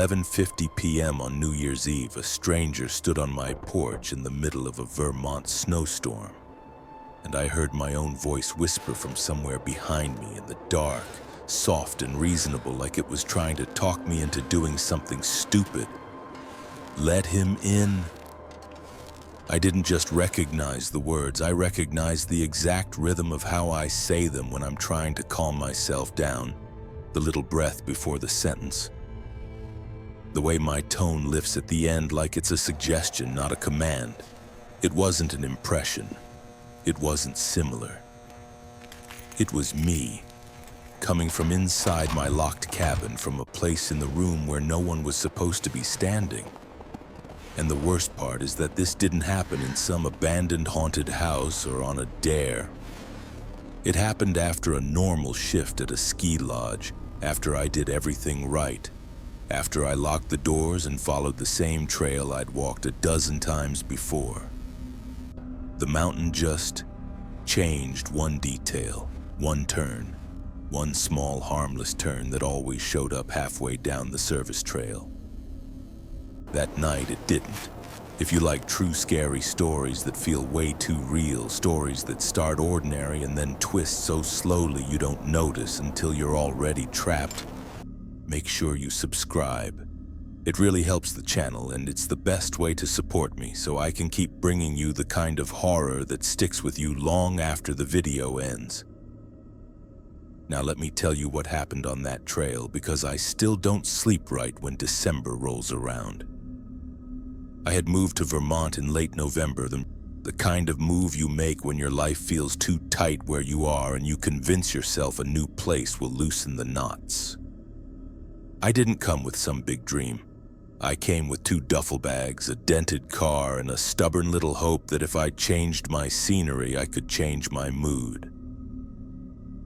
11:50 p.m. on New Year's Eve, a stranger stood on my porch in the middle of a Vermont snowstorm, and I heard my own voice whisper from somewhere behind me in the dark, soft and reasonable, like it was trying to talk me into doing something stupid. Let him in. I didn't just recognize the words, I recognized the exact rhythm of how I say them when I'm trying to calm myself down, the little breath before the sentence. The way my tone lifts at the end like it's a suggestion, not a command. It wasn't an impression. It wasn't similar. It was me, coming from inside my locked cabin, from a place in the room where no one was supposed to be standing. And the worst part is that this didn't happen in some abandoned haunted house or on a dare. It happened after a normal shift at a ski lodge, after I did everything right, after I locked the doors and followed the same trail I'd walked a dozen times before. The mountain just changed one detail, one turn, one small harmless turn that always showed up halfway down the service trail. That night it didn't. If you like true scary stories that feel way too real, stories that start ordinary and then twist so slowly you don't notice until you're already trapped, make sure you subscribe. It really helps the channel, and it's the best way to support me so I can keep bringing you the kind of horror that sticks with you long after the video ends. Now let me tell you what happened on that trail, because I still don't sleep right when December rolls around. I had moved to Vermont in late November, the kind of move you make when your life feels too tight where you are and you convince yourself a new place will loosen the knots. I didn't come with some big dream. I came with 2 duffel bags, a dented car, and a stubborn little hope that if I changed my scenery, I could change my mood.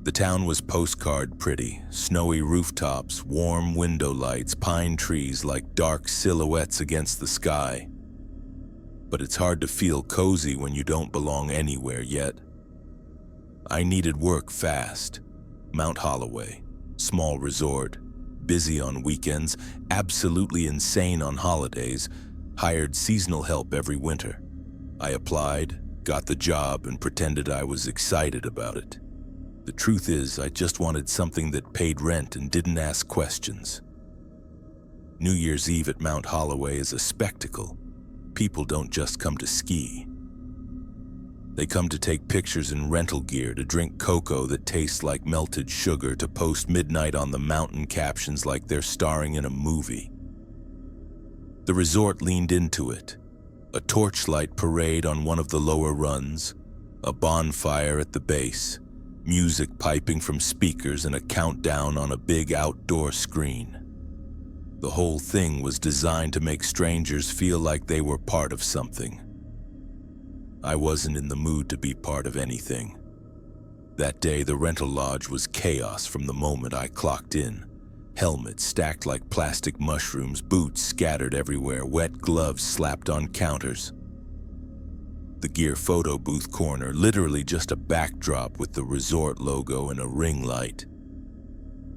The town was postcard pretty, snowy rooftops, warm window lights, pine trees like dark silhouettes against the sky. But it's hard to feel cozy when you don't belong anywhere yet. I needed work fast. Mount Holloway, small resort, busy on weekends, absolutely insane on holidays, hired seasonal help every winter. I applied, got the job, and pretended I was excited about it. The truth is, I just wanted something that paid rent and didn't ask questions. New Year's Eve at Mount Holloway is a spectacle. People don't just come to ski. They come to take pictures in rental gear, to drink cocoa that tastes like melted sugar, to post midnight on the mountain captions like they're starring in a movie. The resort leaned into it. A torchlight parade on one of the lower runs, a bonfire at the base, music piping from speakers, and a countdown on a big outdoor screen. The whole thing was designed to make strangers feel like they were part of something. I wasn't in the mood to be part of anything. That day, the rental lodge was chaos from the moment I clocked in. Helmets stacked like plastic mushrooms, boots scattered everywhere, wet gloves slapped on counters. The gear photo booth corner, literally just a backdrop with the resort logo and a ring light,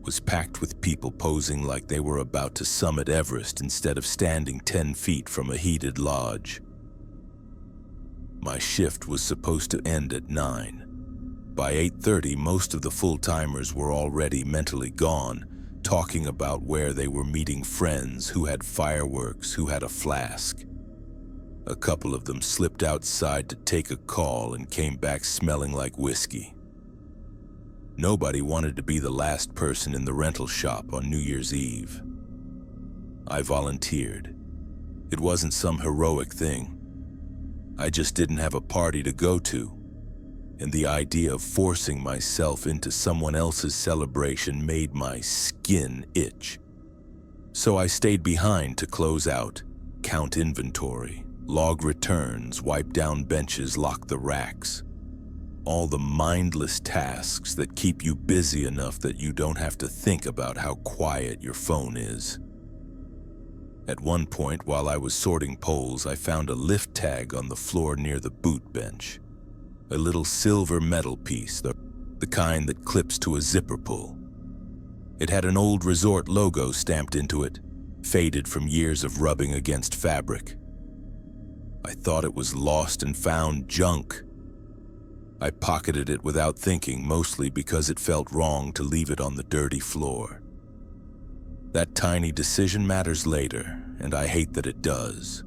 was packed with people posing like they were about to summit Everest instead of standing 10 feet from a heated lodge. My shift was supposed to end at 9. By 8:30, most of the full-timers were already mentally gone, talking about where they were meeting friends, who had fireworks, who had a flask. A couple of them slipped outside to take a call and came back smelling like whiskey. Nobody wanted to be the last person in the rental shop on New Year's Eve. I volunteered. It wasn't some heroic thing. I just didn't have a party to go to, and the idea of forcing myself into someone else's celebration made my skin itch. So I stayed behind to close out, count inventory, log returns, wipe down benches, lock the racks. All the mindless tasks that keep you busy enough that you don't have to think about how quiet your phone is. At one point, while I was sorting poles, I found a lift tag on the floor near the boot bench. A little silver metal piece, the kind that clips to a zipper pull. It had an old resort logo stamped into it, faded from years of rubbing against fabric. I thought it was lost and found junk. I pocketed it without thinking, mostly because it felt wrong to leave it on the dirty floor. That tiny decision matters later, and I hate that it does.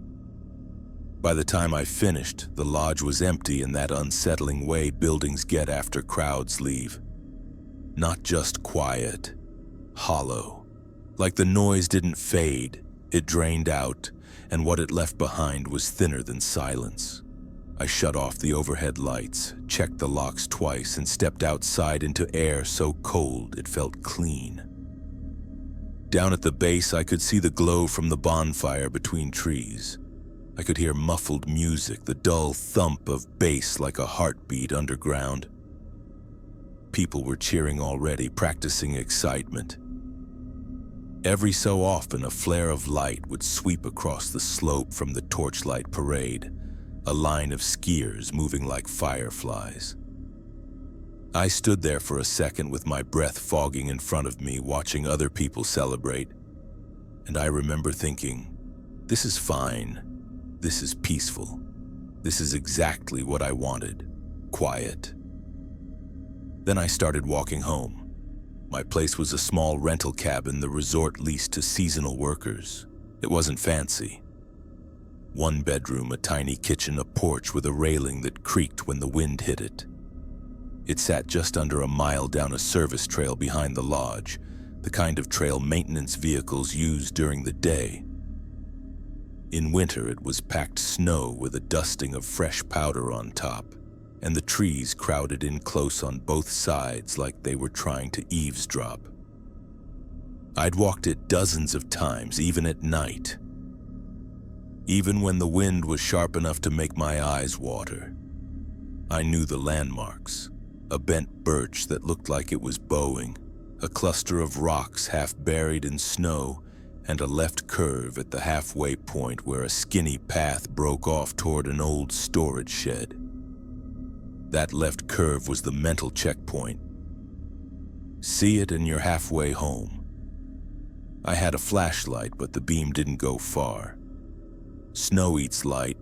By the time I finished, the lodge was empty in that unsettling way buildings get after crowds leave. Not just quiet, hollow. Like the noise didn't fade, it drained out, and what it left behind was thinner than silence. I shut off the overhead lights, checked the locks twice, and stepped outside into air so cold it felt clean. Down at the base, I could see the glow from the bonfire between trees. I could hear muffled music, the dull thump of bass like a heartbeat underground. People were cheering already, practicing excitement. Every so often, a flare of light would sweep across the slope from the torchlight parade, a line of skiers moving like fireflies. I stood there for a second with my breath fogging in front of me, watching other people celebrate, and I remember thinking, this is fine, this is peaceful, this is exactly what I wanted, quiet. Then I started walking home. My place was a small rental cabin the resort leased to seasonal workers. It wasn't fancy. One bedroom, a tiny kitchen, a porch with a railing that creaked when the wind hit it. It sat just under a mile down a service trail behind the lodge, the kind of trail maintenance vehicles use during the day. In winter, it was packed snow with a dusting of fresh powder on top, and the trees crowded in close on both sides like they were trying to eavesdrop. I'd walked it dozens of times, even at night. Even when the wind was sharp enough to make my eyes water. I knew the landmarks. A bent birch that looked like it was bowing, a cluster of rocks half buried in snow, and a left curve at the halfway point where a skinny path broke off toward an old storage shed. That left curve was the mental checkpoint. See it and you're halfway home. I had a flashlight, but the beam didn't go far. Snow eats light,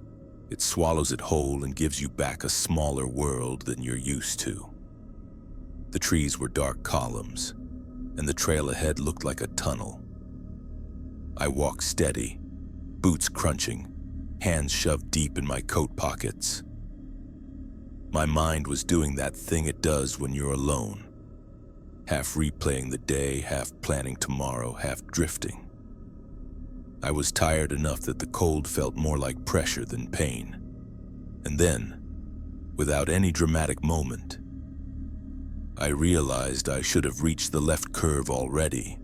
it swallows it whole and gives you back a smaller world than you're used to. The trees were dark columns, and the trail ahead looked like a tunnel. I walked steady, boots crunching, hands shoved deep in my coat pockets. My mind was doing that thing it does when you're alone, half replaying the day, half planning tomorrow, half drifting. I was tired enough that the cold felt more like pressure than pain. And then, without any dramatic moment, I realized I should have reached the left curve already.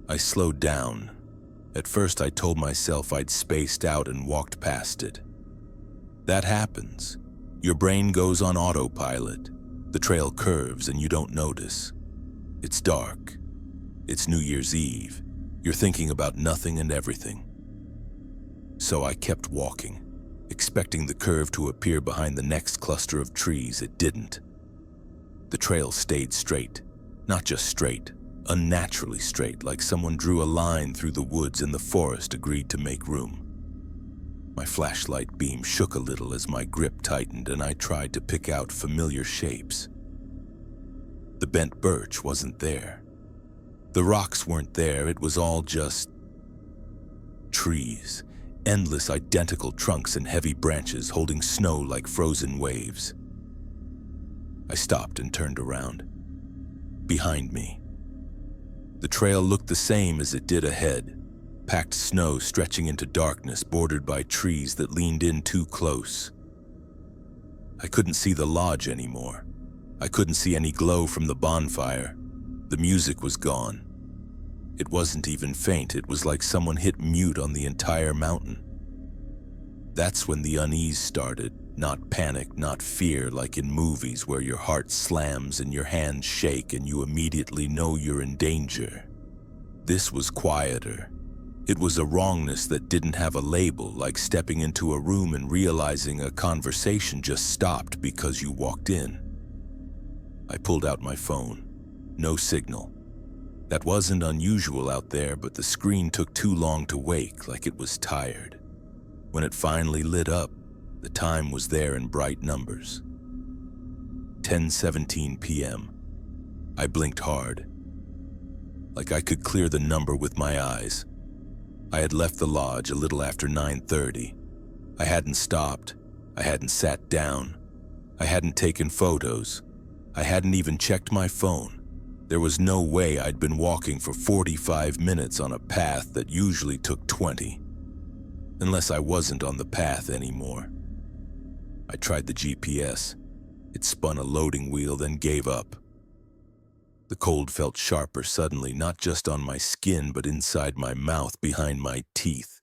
I slowed down. At first, I told myself I'd spaced out and walked past it. That happens. Your brain goes on autopilot. The trail curves and you don't notice. It's dark. It's New Year's Eve. You're thinking about nothing and everything. So I kept walking, expecting the curve to appear behind the next cluster of trees. It didn't. The trail stayed straight, not just straight, unnaturally straight, like someone drew a line through the woods and the forest agreed to make room. My flashlight beam shook a little as my grip tightened and I tried to pick out familiar shapes. The bent birch wasn't there. The rocks weren't there, it was all just trees, endless identical trunks and heavy branches holding snow like frozen waves. I stopped and turned around. Behind me, the trail looked the same as it did ahead, packed snow stretching into darkness bordered by trees that leaned in too close. I couldn't see the lodge anymore. I couldn't see any glow from the bonfire. The music was gone. It wasn't even faint. It was like someone hit mute on the entire mountain. That's when the unease started. Not panic, not fear like in movies where your heart slams and your hands shake and you immediately know you're in danger. This was quieter. It was a wrongness that didn't have a label, like stepping into a room and realizing a conversation just stopped because you walked in. I pulled out my phone. No signal. That wasn't unusual out there, but the screen took too long to wake, like it was tired. When it finally lit up, the time was there in bright numbers. 10:17 p.m. I blinked hard, like I could clear the number with my eyes. I had left the lodge a little after 9:30. I hadn't stopped. I hadn't sat down. I hadn't taken photos. I hadn't even checked my phone. There was no way I'd been walking for 45 minutes on a path that usually took 20. Unless I wasn't on the path anymore. I tried the GPS. It spun a loading wheel, then gave up. The cold felt sharper suddenly, not just on my skin, but inside my mouth, behind my teeth.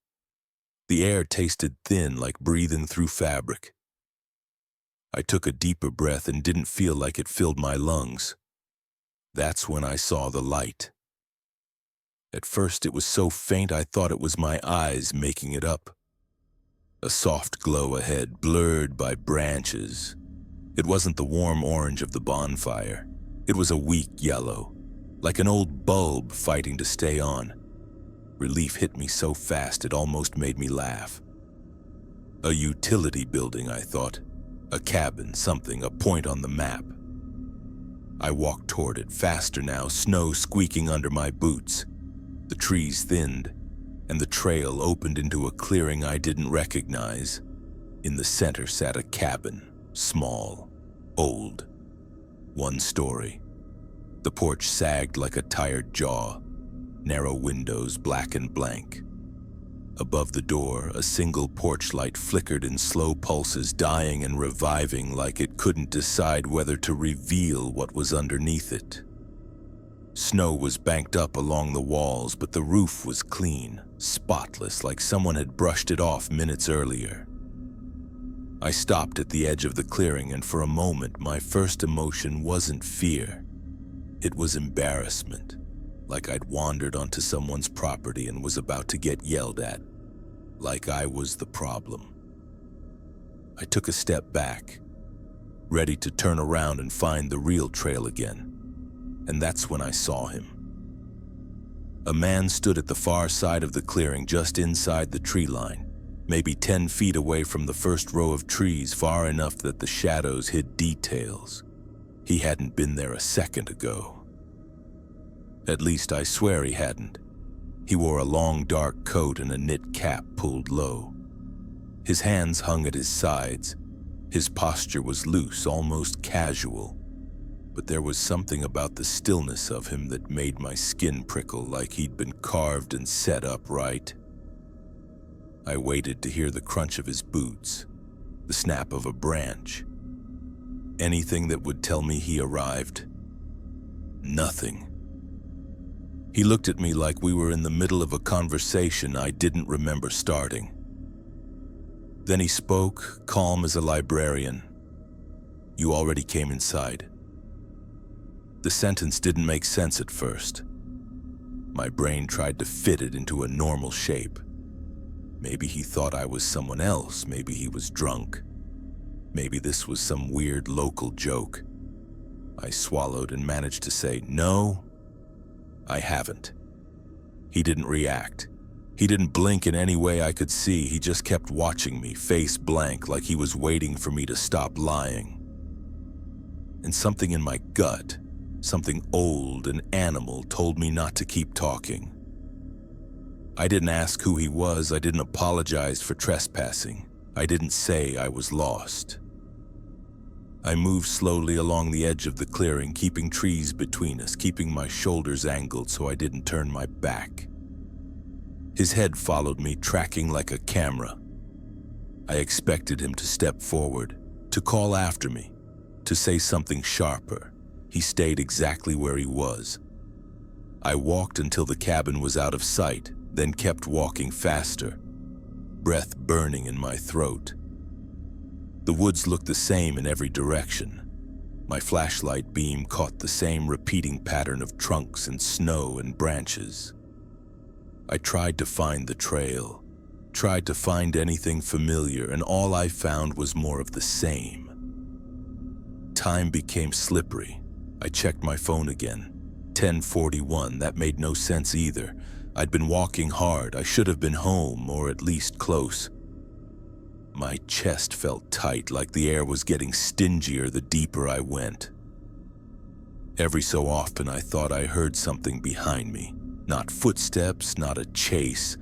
The air tasted thin, like breathing through fabric. I took a deeper breath and didn't feel like it filled my lungs. That's when I saw the light. At first it was so faint I thought it was my eyes making it up. A soft glow ahead, blurred by branches. It wasn't the warm orange of the bonfire. It was a weak yellow, like an old bulb fighting to stay on. Relief hit me so fast it almost made me laugh. A utility building, I thought. A cabin, something, a point on the map. I walked toward it, faster now, snow squeaking under my boots. The trees thinned, and the trail opened into a clearing I didn't recognize. In the center sat a cabin, small, old, one story. The porch sagged like a tired jaw, narrow windows black and blank. Above the door, a single porch light flickered in slow pulses, dying and reviving like it couldn't decide whether to reveal what was underneath it. Snow was banked up along the walls, but the roof was clean, spotless, like someone had brushed it off minutes earlier. I stopped at the edge of the clearing, and for a moment, my first emotion wasn't fear. It was embarrassment, like I'd wandered onto someone's property and was about to get yelled at, like I was the problem. I took a step back, ready to turn around and find the real trail again, and that's when I saw him. A man stood at the far side of the clearing, just inside the tree line, maybe 10 feet away from the first row of trees, far enough that the shadows hid details. He hadn't been there a second ago. At least I swear he hadn't. He wore a long dark coat and a knit cap pulled low. His hands hung at his sides. His posture was loose, almost casual. But there was something about the stillness of him that made my skin prickle, like he'd been carved and set up right. I waited to hear the crunch of his boots, the snap of a branch. Anything that would tell me he arrived. Nothing. He looked at me like we were in the middle of a conversation I didn't remember starting. Then he spoke, calm as a librarian. "You already came inside." The sentence didn't make sense at first. My brain tried to fit it into a normal shape. Maybe he thought I was someone else. Maybe he was drunk. Maybe this was some weird local joke. I swallowed and managed to say, "No, I haven't." He didn't react. He didn't blink in any way I could see. He just kept watching me, face blank, like he was waiting for me to stop lying. And something in my gut, something old and animal, told me not to keep talking. I didn't ask who he was. I didn't apologize for trespassing. I didn't say I was lost. I moved slowly along the edge of the clearing, keeping trees between us, keeping my shoulders angled so I didn't turn my back. His head followed me, tracking like a camera. I expected him to step forward, to call after me, to say something sharper. He stayed exactly where he was. I walked until the cabin was out of sight, then kept walking faster, breath burning in my throat. The woods looked the same in every direction. My flashlight beam caught the same repeating pattern of trunks and snow and branches. I tried to find the trail, tried to find anything familiar, and all I found was more of the same. Time became slippery. I checked my phone again. 10:41, that made no sense either. I'd been walking hard. I should have been home, or at least close. My chest felt tight, like the air was getting stingier the deeper I went. Every so often I thought I heard something behind me. Not footsteps, not a chase,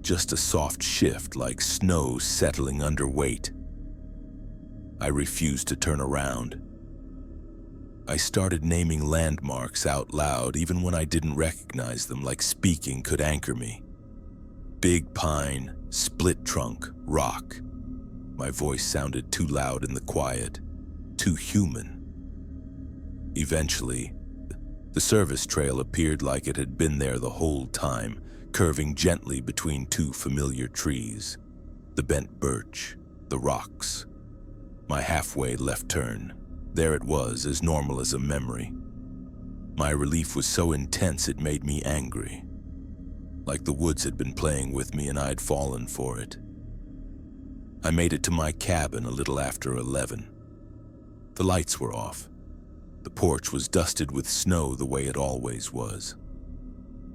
just a soft shift like snow settling under weight. I refused to turn around. I started naming landmarks out loud, even when I didn't recognize them, like speaking could anchor me. Big pine, split trunk, rock. My voice sounded too loud in the quiet, too human. Eventually, the service trail appeared like it had been there the whole time, curving gently between two familiar trees. The bent birch, the rocks. My halfway left turn. There it was, as normal as a memory. My relief was so intense it made me angry. Like the woods had been playing with me and I'd fallen for it. I made it to my cabin a little after 11. The lights were off. The porch was dusted with snow the way it always was.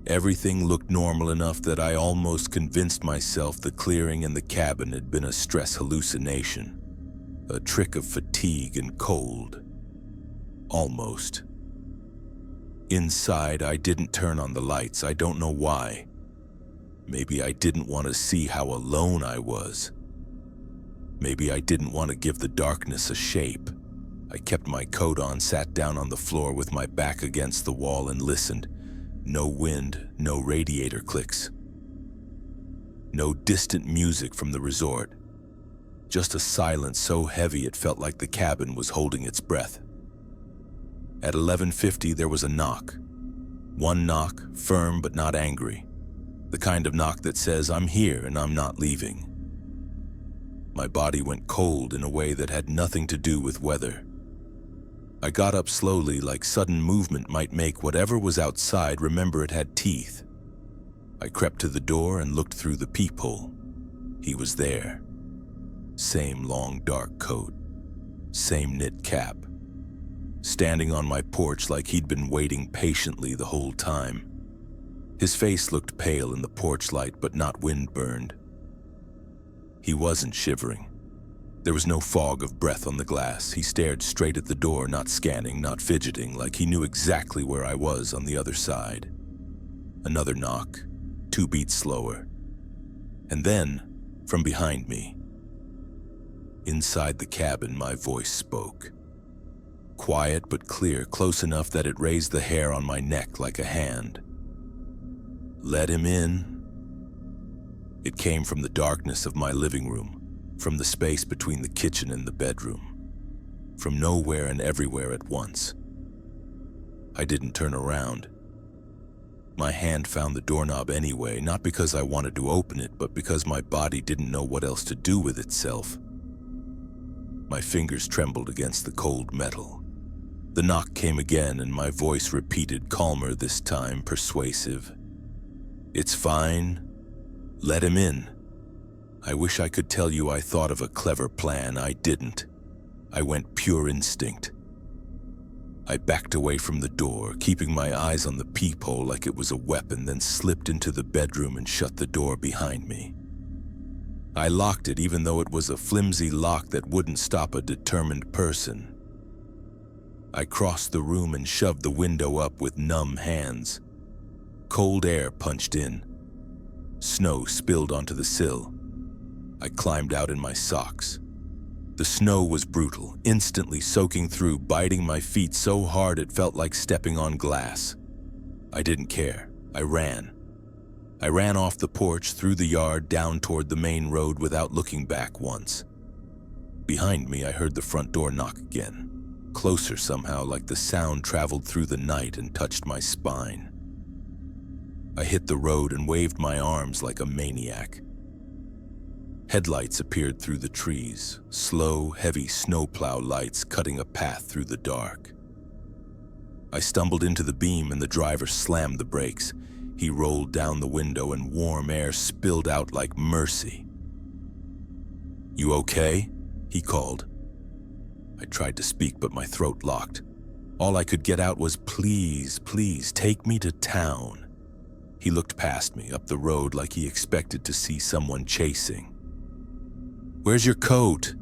Everything looked normal enough that I almost convinced myself the clearing in the cabin had been a stress hallucination, a trick of fatigue and cold. Almost. Inside, I didn't turn on the lights. I don't know why. Maybe I didn't want to see how alone I was. Maybe I didn't want to give the darkness a shape. I kept my coat on, sat down on the floor with my back against the wall and listened. No wind, no radiator clicks. No distant music from the resort. Just a silence so heavy it felt like the cabin was holding its breath. At 11:50 there was a knock. One knock, firm but not angry. The kind of knock that says, "I'm here and I'm not leaving." My body went cold in a way that had nothing to do with weather. I got up slowly, like sudden movement might make whatever was outside remember it had teeth. I crept to the door and looked through the peephole. He was there. Same long dark coat. Same knit cap. Standing on my porch like he'd been waiting patiently the whole time. His face looked pale in the porch light, but not wind-burned. He wasn't shivering. There was no fog of breath on the glass. He stared straight at the door, not scanning, not fidgeting, like he knew exactly where I was on the other side. Another knock, 2 beats slower. And then, from behind me, inside the cabin, my voice spoke. Quiet but clear, close enough that it raised the hair on my neck like a hand. "Let him in." It came from the darkness of my living room, from the space between the kitchen and the bedroom, from nowhere and everywhere at once. I didn't turn around. My hand found the doorknob anyway, not because I wanted to open it, but because my body didn't know what else to do with itself. My fingers trembled against the cold metal. The knock came again, and my voice repeated, calmer this time, persuasive. "It's fine. Let him in." I wish I could tell you I thought of a clever plan. I didn't. I went pure instinct. I backed away from the door, keeping my eyes on the peephole like it was a weapon, then slipped into the bedroom and shut the door behind me. I locked it, even though it was a flimsy lock that wouldn't stop a determined person. I crossed the room and shoved the window up with numb hands. Cold air punched in. Snow spilled onto the sill. I climbed out in my socks. The snow was brutal, instantly soaking through, biting my feet so hard it felt like stepping on glass. I didn't care. I ran. I ran off the porch, through the yard, down toward the main road without looking back once. Behind me, I heard the front door knock again. Closer somehow, like the sound traveled through the night and touched my spine. I hit the road and waved my arms like a maniac. Headlights appeared through the trees, slow, heavy snowplow lights cutting a path through the dark. I stumbled into the beam and the driver slammed the brakes. He rolled down the window and warm air spilled out like mercy. "You okay?" he called. I tried to speak, but my throat locked. All I could get out was, "Please, please, take me to town." He looked past me, up the road, like he expected to see someone chasing. "Where's your coat?"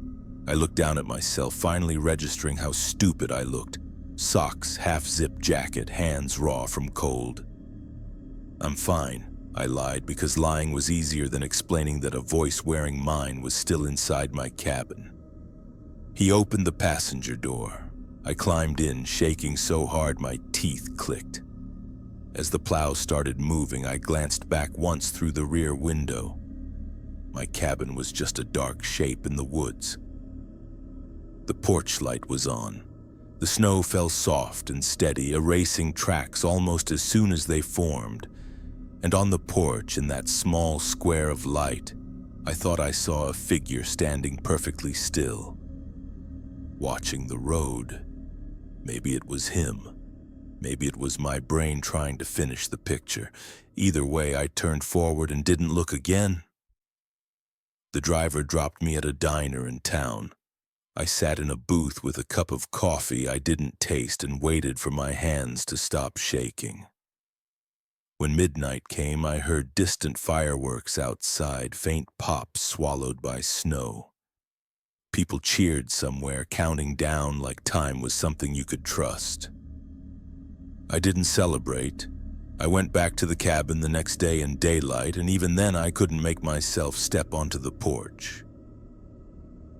I looked down at myself, finally registering how stupid I looked. Socks, half-zip jacket, hands raw from cold. "I'm fine," I lied, because lying was easier than explaining that a voice wearing mine was still inside my cabin. He opened the passenger door. I climbed in, shaking so hard my teeth clicked. As the plow started moving, I glanced back once through the rear window. My cabin was just a dark shape in the woods. The porch light was on. The snow fell soft and steady, erasing tracks almost as soon as they formed. And on the porch, in that small square of light, I thought I saw a figure standing perfectly still, watching the road. Maybe it was him. Maybe it was my brain trying to finish the picture. Either way, I turned forward and didn't look again. The driver dropped me at a diner in town. I sat in a booth with a cup of coffee I didn't taste and waited for my hands to stop shaking. When midnight came, I heard distant fireworks outside, faint pops swallowed by snow. People cheered somewhere, counting down like time was something you could trust. I didn't celebrate. I went back to the cabin the next day in daylight, and even then I couldn't make myself step onto the porch.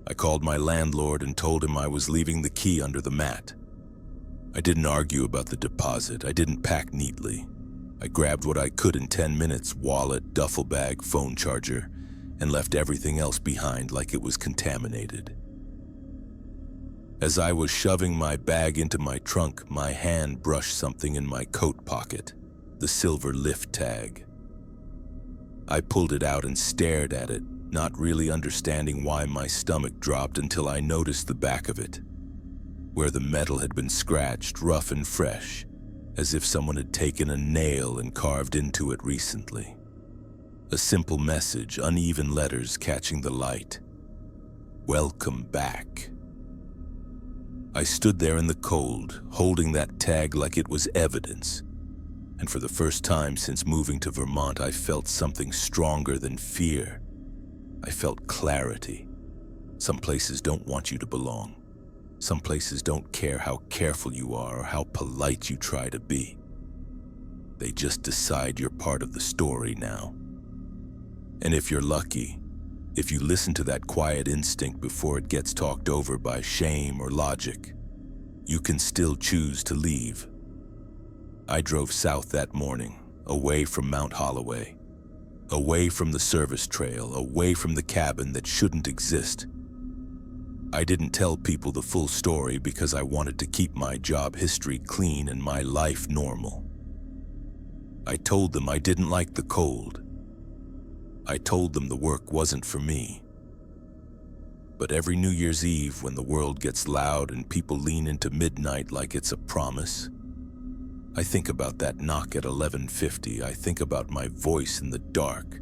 I called my landlord and told him I was leaving the key under the mat. I didn't argue about the deposit. I didn't pack neatly. I grabbed what I could in 10 minutes, wallet, duffel bag, phone charger, and left everything else behind like it was contaminated. As I was shoving my bag into my trunk, my hand brushed something in my coat pocket, the silver lift tag. I pulled it out and stared at it, not really understanding why my stomach dropped until I noticed the back of it, where the metal had been scratched, rough and fresh, as if someone had taken a nail and carved into it recently. A simple message, uneven letters catching the light. "Welcome back." I stood there in the cold, holding that tag like it was evidence. And for the first time since moving to Vermont, I felt something stronger than fear. I felt clarity. Some places don't want you to belong. Some places don't care how careful you are or how polite you try to be. They just decide you're part of the story now. And if you're lucky, if you listen to that quiet instinct before it gets talked over by shame or logic, you can still choose to leave. I drove south that morning, away from Mount Holloway, away from the service trail, away from the cabin that shouldn't exist. I didn't tell people the full story because I wanted to keep my job history clean and my life normal. I told them I didn't like the cold. I told them the work wasn't for me. But every New Year's Eve, when the world gets loud and people lean into midnight like it's a promise, I think about that knock at 11:50. I think about my voice in the dark,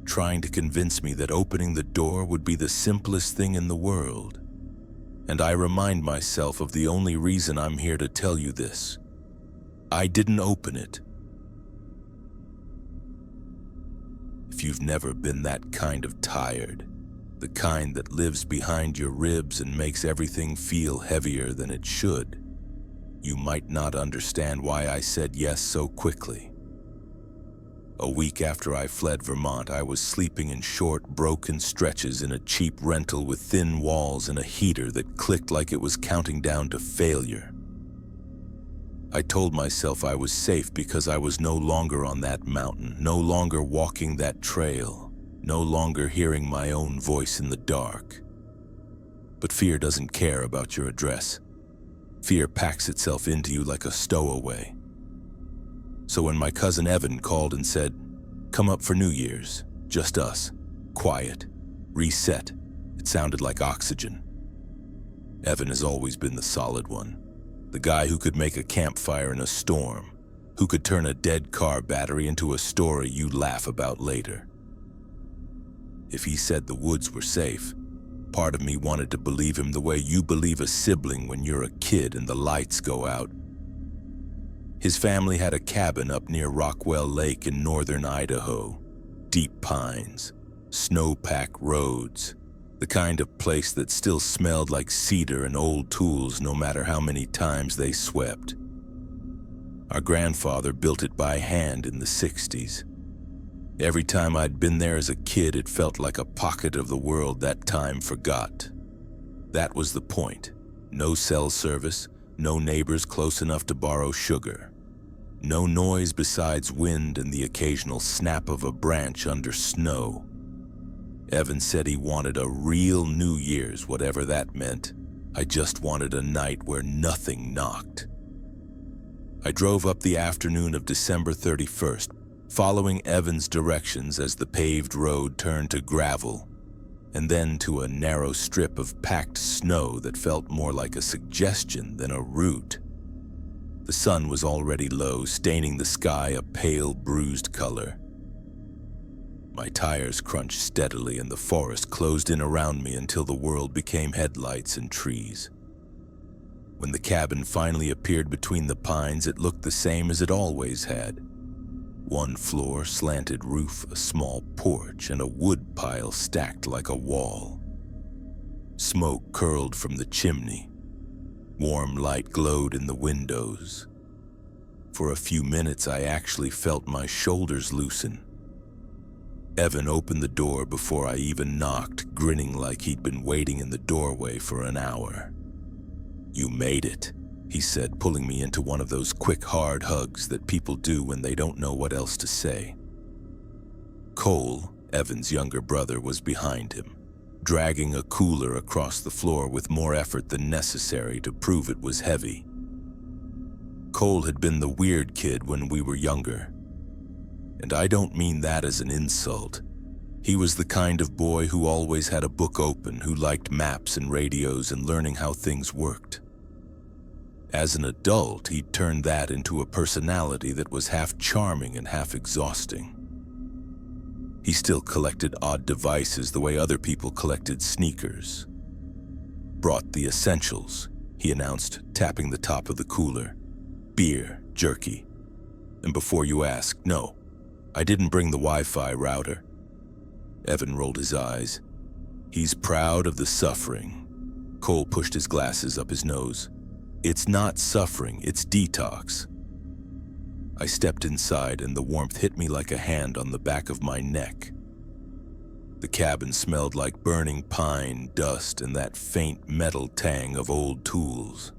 trying to convince me that opening the door would be the simplest thing in the world. And I remind myself of the only reason I'm here to tell you this. I didn't open it. If you've never been that kind of tired, the kind that lives behind your ribs and makes everything feel heavier than it should, you might not understand why I said yes so quickly. A week after I fled Vermont, I was sleeping in short, broken stretches in a cheap rental with thin walls and a heater that clicked like it was counting down to failure. I told myself I was safe because I was no longer on that mountain, no longer walking that trail, no longer hearing my own voice in the dark. But fear doesn't care about your address. Fear packs itself into you like a stowaway. So when my cousin Evan called and said, "Come up for New Year's, just us, quiet, reset," it sounded like oxygen. Evan has always been the solid one. The guy who could make a campfire in a storm, who could turn a dead car battery into a story you'd laugh about later. If he said the woods were safe, Part of me wanted to believe him the way you believe a sibling when you're a kid and the lights go out. His family had a cabin up near Rockwell Lake in northern Idaho. Deep pines, snow-packed roads, the kind of place that still smelled like cedar and old tools no matter how many times they swept. Our grandfather built it by hand in the 60s. Every time I'd been there as a kid, it felt like a pocket of the world that time forgot. That was the point. No cell service, no neighbors close enough to borrow sugar. No noise besides wind and the occasional snap of a branch under snow. Evan said he wanted a real New Year's, whatever that meant. I just wanted a night where nothing knocked. I drove up the afternoon of December 31st, following Evan's directions as the paved road turned to gravel, and then to a narrow strip of packed snow that felt more like a suggestion than a route. The sun was already low, staining the sky a pale, bruised color. My tires crunched steadily and the forest closed in around me until the world became headlights and trees. When the cabin finally appeared between the pines, it looked the same as it always had. One floor, slanted roof, a small porch, and a wood pile stacked like a wall. Smoke curled from the chimney. Warm light glowed in the windows. For a few minutes, I actually felt my shoulders loosen. Evan opened the door before I even knocked, grinning like he'd been waiting in the doorway for an hour. "You made it," he said, pulling me into one of those quick, hard hugs that people do when they don't know what else to say. Cole, Evan's younger brother, was behind him, dragging a cooler across the floor with more effort than necessary to prove it was heavy. Cole had been the weird kid when we were younger. And I don't mean that as an insult. He was the kind of boy who always had a book open, who liked maps and radios and learning how things worked. As an adult, he'd turned that into a personality that was half charming and half exhausting. He still collected odd devices the way other people collected sneakers. "Brought the essentials," he announced, tapping the top of the cooler. "Beer, jerky. And before you ask, no, I didn't bring the Wi-Fi router." Evan rolled his eyes. "He's proud of the suffering." Cole pushed his glasses up his nose. "It's not suffering, it's detox." I stepped inside and the warmth hit me like a hand on the back of my neck. The cabin smelled like burning pine, dust, and that faint metal tang of old tools.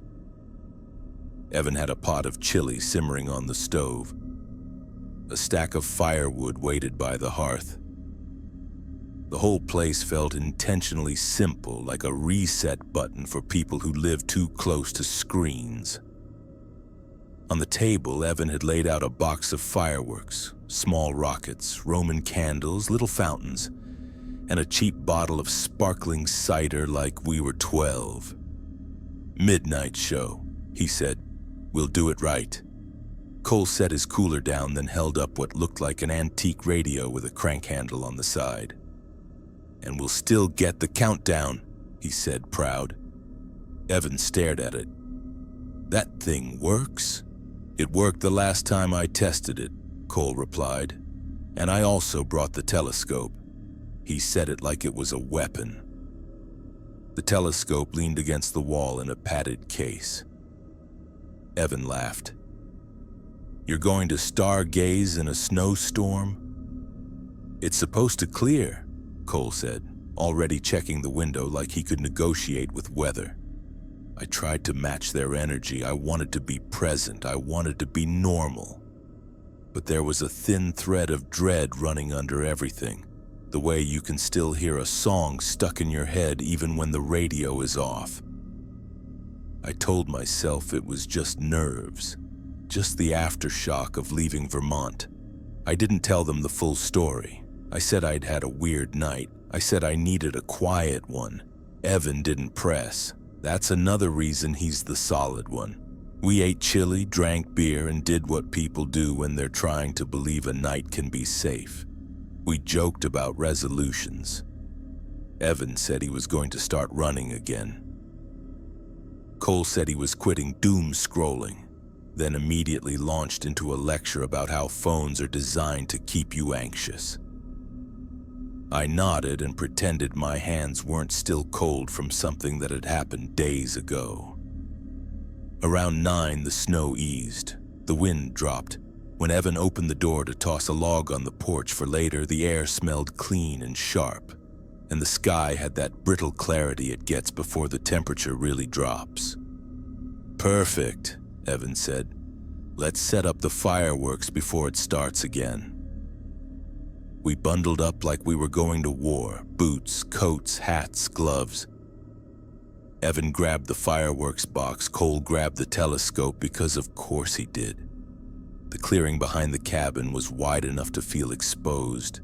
Evan had a pot of chili simmering on the stove. A stack of firewood waited by the hearth. The whole place felt intentionally simple, like a reset button for people who live too close to screens. On the table, Evan had laid out a box of fireworks, small rockets, Roman candles, little fountains, and a cheap bottle of sparkling cider like we were 12. "Midnight show," he said. "We'll do it right." Cole set his cooler down, then held up what looked like an antique radio with a crank handle on the side. "And we'll still get the countdown," he said, proud. Evan stared at it. "That thing works?" "It worked the last time I tested it," Cole replied. "And I also brought the telescope." He said it like it was a weapon. The telescope leaned against the wall in a padded case. Evan laughed. "You're going to stargaze in a snowstorm?" "It's supposed to clear," Cole said, already checking the window like he could negotiate with weather. I tried to match their energy. I wanted to be present. I wanted to be normal. But there was a thin thread of dread running under everything, the way you can still hear a song stuck in your head even when the radio is off. I told myself it was just nerves, just the aftershock of leaving Vermont. I didn't tell them the full story. I said I'd had a weird night. I said I needed a quiet one. Evan didn't press. That's another reason he's the solid one. We ate chili, drank beer, and did what people do when they're trying to believe a night can be safe. We joked about resolutions. Evan said he was going to start running again. Cole said he was quitting doom scrolling, then immediately launched into a lecture about how phones are designed to keep you anxious. I nodded and pretended my hands weren't still cold from something that had happened days ago. Around 9, the snow eased. The wind dropped. When Evan opened the door to toss a log on the porch for later, the air smelled clean and sharp, and the sky had that brittle clarity it gets before the temperature really drops. "Perfect," Evan said. "Let's set up the fireworks before it starts again." We bundled up like we were going to war, boots, coats, hats, gloves. Evan grabbed the fireworks box, Cole grabbed the telescope because of course he did. The clearing behind the cabin was wide enough to feel exposed.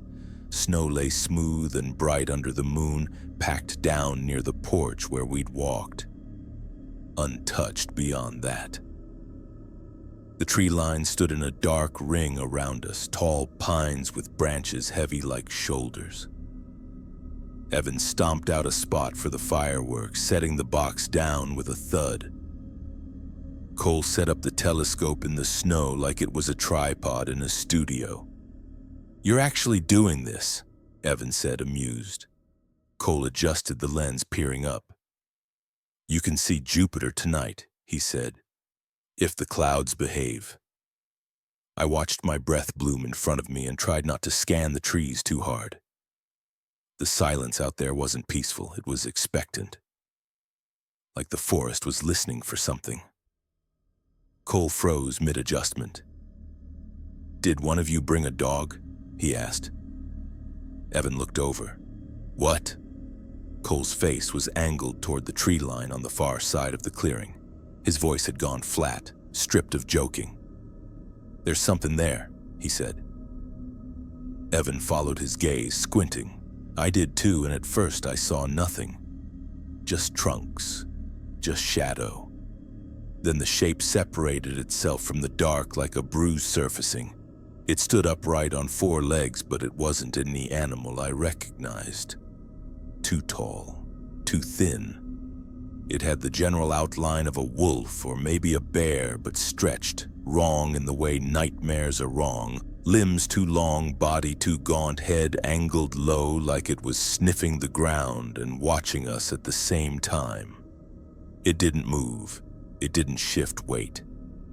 Snow lay smooth and bright under the moon, packed down near the porch where we'd walked. Untouched beyond that. The tree line stood in a dark ring around us, tall pines with branches heavy like shoulders. Evan stomped out a spot for the fireworks, setting the box down with a thud. Cole set up the telescope in the snow like it was a tripod in a studio. "You're actually doing this," Evan said, amused. Cole adjusted the lens, peering up. "You can see Jupiter tonight," he said, "if the clouds behave." I watched my breath bloom in front of me and tried not to scan the trees too hard. The silence out there wasn't peaceful, it was expectant. Like the forest was listening for something. Cole froze mid-adjustment. "Did one of you bring a dog?" he asked. Evan looked over. "What?" Cole's face was angled toward the tree line on the far side of the clearing. His voice had gone flat, stripped of joking. "There's something there," he said. Evan followed his gaze, squinting. I did too, and at first I saw nothing. Just trunks, just shadow. Then the shape separated itself from the dark like a bruise surfacing. It stood upright on 4 legs, but it wasn't any animal I recognized. Too tall, too thin. It had the general outline of a wolf or maybe a bear, but stretched, wrong in the way nightmares are wrong. Limbs too long, body too gaunt, head angled low like it was sniffing the ground and watching us at the same time. It didn't move. It didn't shift weight.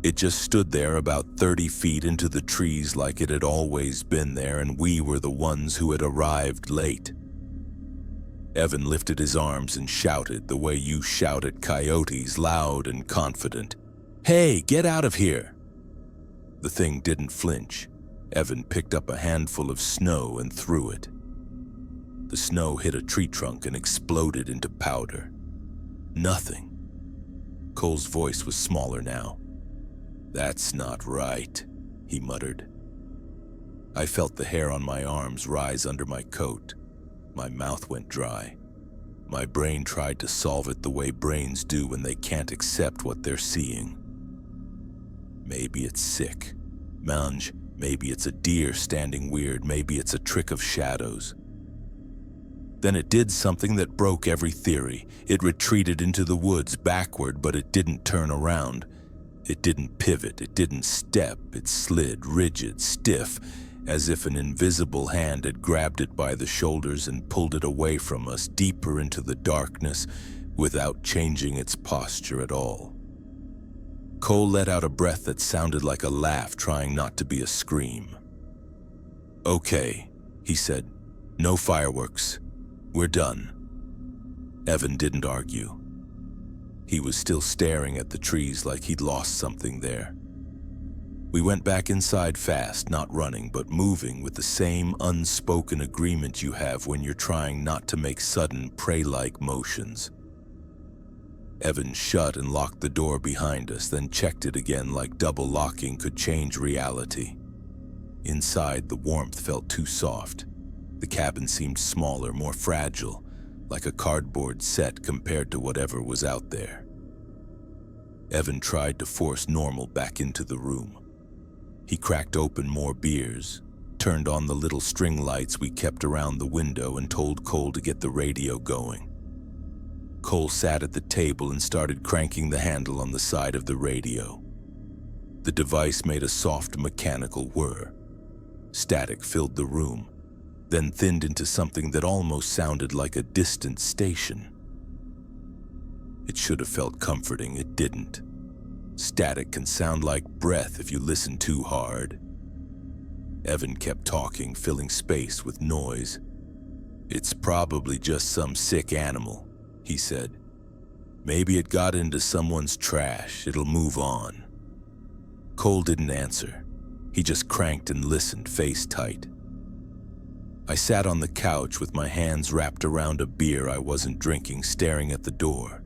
It just stood there about 30 feet into the trees like it had always been there, and we were the ones who had arrived late. Evan lifted his arms and shouted the way you shout at coyotes, loud and confident. "Hey, get out of here!" The thing didn't flinch. Evan picked up a handful of snow and threw it. The snow hit a tree trunk and exploded into powder. Nothing. Cole's voice was smaller now. "That's not right," he muttered. I felt the hair on my arms rise under my coat. My mouth went dry. My brain tried to solve it the way brains do when they can't accept what they're seeing. Maybe it's sick. Mange, maybe it's a deer standing weird, maybe it's a trick of shadows. Then it did something that broke every theory. It retreated into the woods backward, but it didn't turn around. It didn't pivot, it didn't step, it slid rigid, stiff, as if an invisible hand had grabbed it by the shoulders and pulled it away from us, deeper into the darkness, without changing its posture at all. Cole let out a breath that sounded like a laugh, trying not to be a scream. "Okay," he said. "No fireworks. We're done." Evan didn't argue. He was still staring at the trees like he'd lost something there. We went back inside fast, not running, but moving with the same unspoken agreement you have when you're trying not to make sudden prey-like motions. Evan shut and locked the door behind us, then checked it again like double locking could change reality. Inside, the warmth felt too soft. The cabin seemed smaller, more fragile, like a cardboard set compared to whatever was out there. Evan tried to force normal back into the room. He cracked open more beers, turned on the little string lights we kept around the window and told Cole to get the radio going. Cole sat at the table and started cranking the handle on the side of the radio. The device made a soft mechanical whir. Static filled the room, then thinned into something that almost sounded like a distant station. It should have felt comforting, it didn't. Static can sound like breath if you listen too hard. Evan kept talking, filling space with noise. "It's probably just some sick animal," he said. "Maybe it got into someone's trash. It'll move on." Cole didn't answer. He just cranked and listened, face tight. I sat on the couch with my hands wrapped around a beer I wasn't drinking, staring at the door.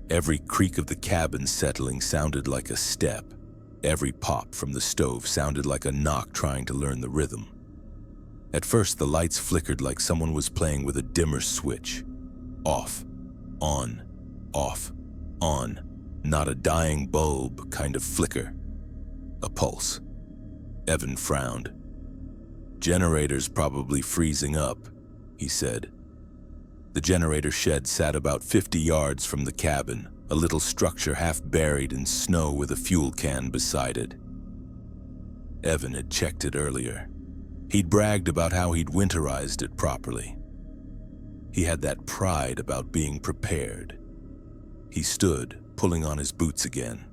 Every creak of the cabin settling sounded like a step. Every pop from the stove sounded like a knock trying to learn the rhythm. At first, the lights flickered like someone was playing with a dimmer switch. Off, on, off, on. Not a dying bulb kind of flicker. A pulse. Evan frowned. "Generator's probably freezing up," he said. The generator shed sat about 50 yards from the cabin, a little structure half buried in snow with a fuel can beside it. Evan had checked it earlier. He'd bragged about how he'd winterized it properly. He had that pride about being prepared. He stood, pulling on his boots again.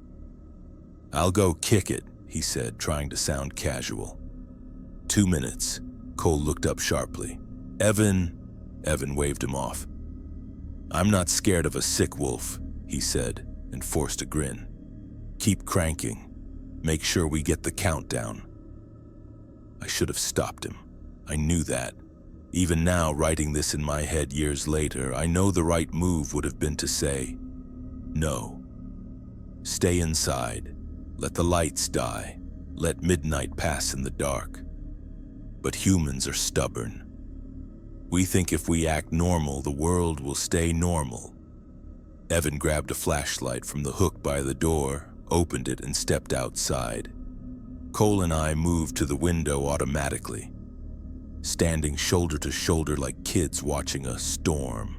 "I'll go kick it," he said, trying to sound casual. 2 minutes. Cole looked up sharply. Evan waved him off. "I'm not scared of a sick wolf," he said, and forced a grin. "Keep cranking. Make sure we get the countdown." I should have stopped him. I knew that. Even now, writing this in my head years later, I know the right move would have been to say, "No. Stay inside. Let the lights die. Let midnight pass in the dark." But humans are stubborn. We think if we act normal, the world will stay normal. Evan grabbed a flashlight from the hook by the door, opened it, and stepped outside. Cole and I moved to the window automatically, standing shoulder to shoulder like kids watching a storm.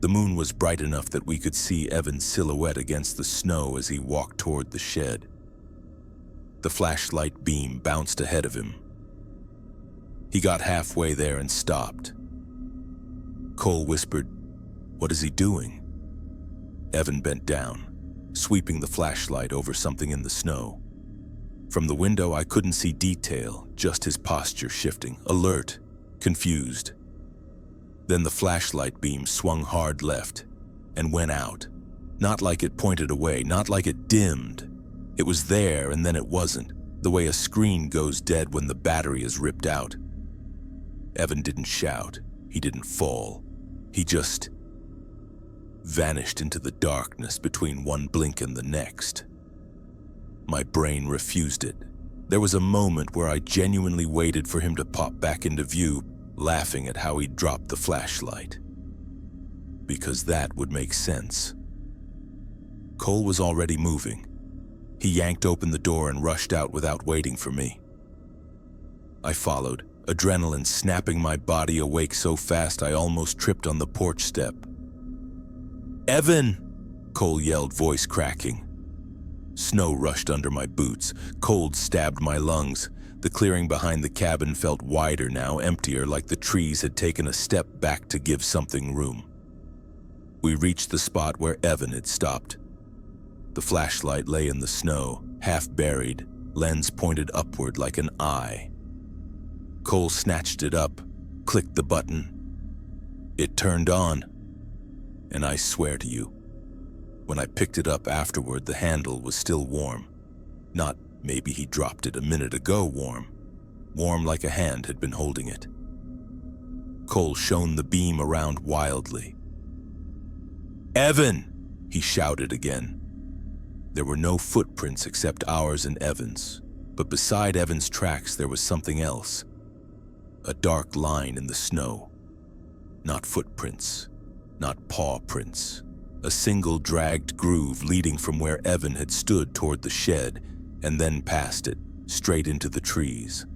The moon was bright enough that we could see Evan's silhouette against the snow as he walked toward the shed. The flashlight beam bounced ahead of him. He got halfway there and stopped. Cole whispered, "What is he doing?" Evan bent down, sweeping the flashlight over something in the snow. From the window, I couldn't see detail, just his posture shifting, alert, confused. Then the flashlight beam swung hard left and went out. Not like it pointed away, not like it dimmed. It was there and then it wasn't, the way a screen goes dead when the battery is ripped out. Evan didn't shout. He didn't fall. He just vanished into the darkness between one blink and the next. My brain refused it. There was a moment where I genuinely waited for him to pop back into view, laughing at how he dropped the flashlight. Because that would make sense. Cole was already moving. He yanked open the door and rushed out without waiting for me. I followed, adrenaline snapping my body awake so fast I almost tripped on the porch step. "Evan!" Cole yelled, voice cracking. Snow rushed under my boots. Cold stabbed my lungs. The clearing behind the cabin felt wider now, emptier, like the trees had taken a step back to give something room. We reached the spot where Evan had stopped. The flashlight lay in the snow, half buried, lens pointed upward like an eye. Cole snatched it up, clicked the button. It turned on, and I swear to you, when I picked it up afterward, the handle was still warm. Not maybe he dropped it a minute ago warm. Warm like a hand had been holding it. Cole shone the beam around wildly. "Evan!" he shouted again. There were no footprints except ours and Evan's, but beside Evan's tracks there was something else. A dark line in the snow. Not footprints, not paw prints. A single dragged groove leading from where Evan had stood toward the shed and then past it, straight into the trees.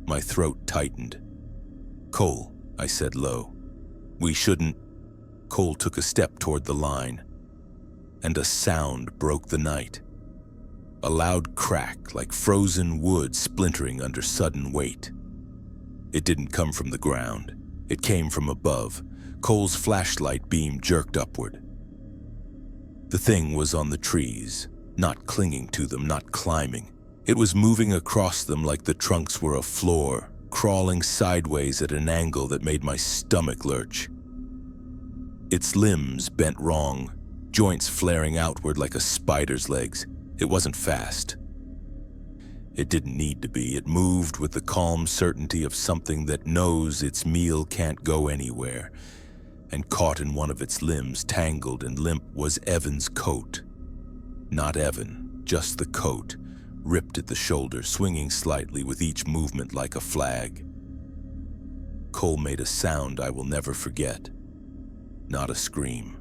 My throat tightened. "Cole," I said low. "We shouldn't." Cole took a step toward the line, and a sound broke the night. A loud crack, like frozen wood splintering under sudden weight. It didn't come from the ground. It came from above. Cole's flashlight beam jerked upward. The thing was on the trees, not clinging to them, not climbing. It was moving across them like the trunks were a floor, crawling sideways at an angle that made my stomach lurch. Its limbs bent wrong, joints flaring outward like a spider's legs. It wasn't fast. It didn't need to be. It moved with the calm certainty of something that knows its meal can't go anywhere. And caught in one of its limbs, tangled and limp, was Evan's coat. Not Evan, just the coat, ripped at the shoulder, swinging slightly with each movement like a flag. Cole made a sound I will never forget. Not a scream.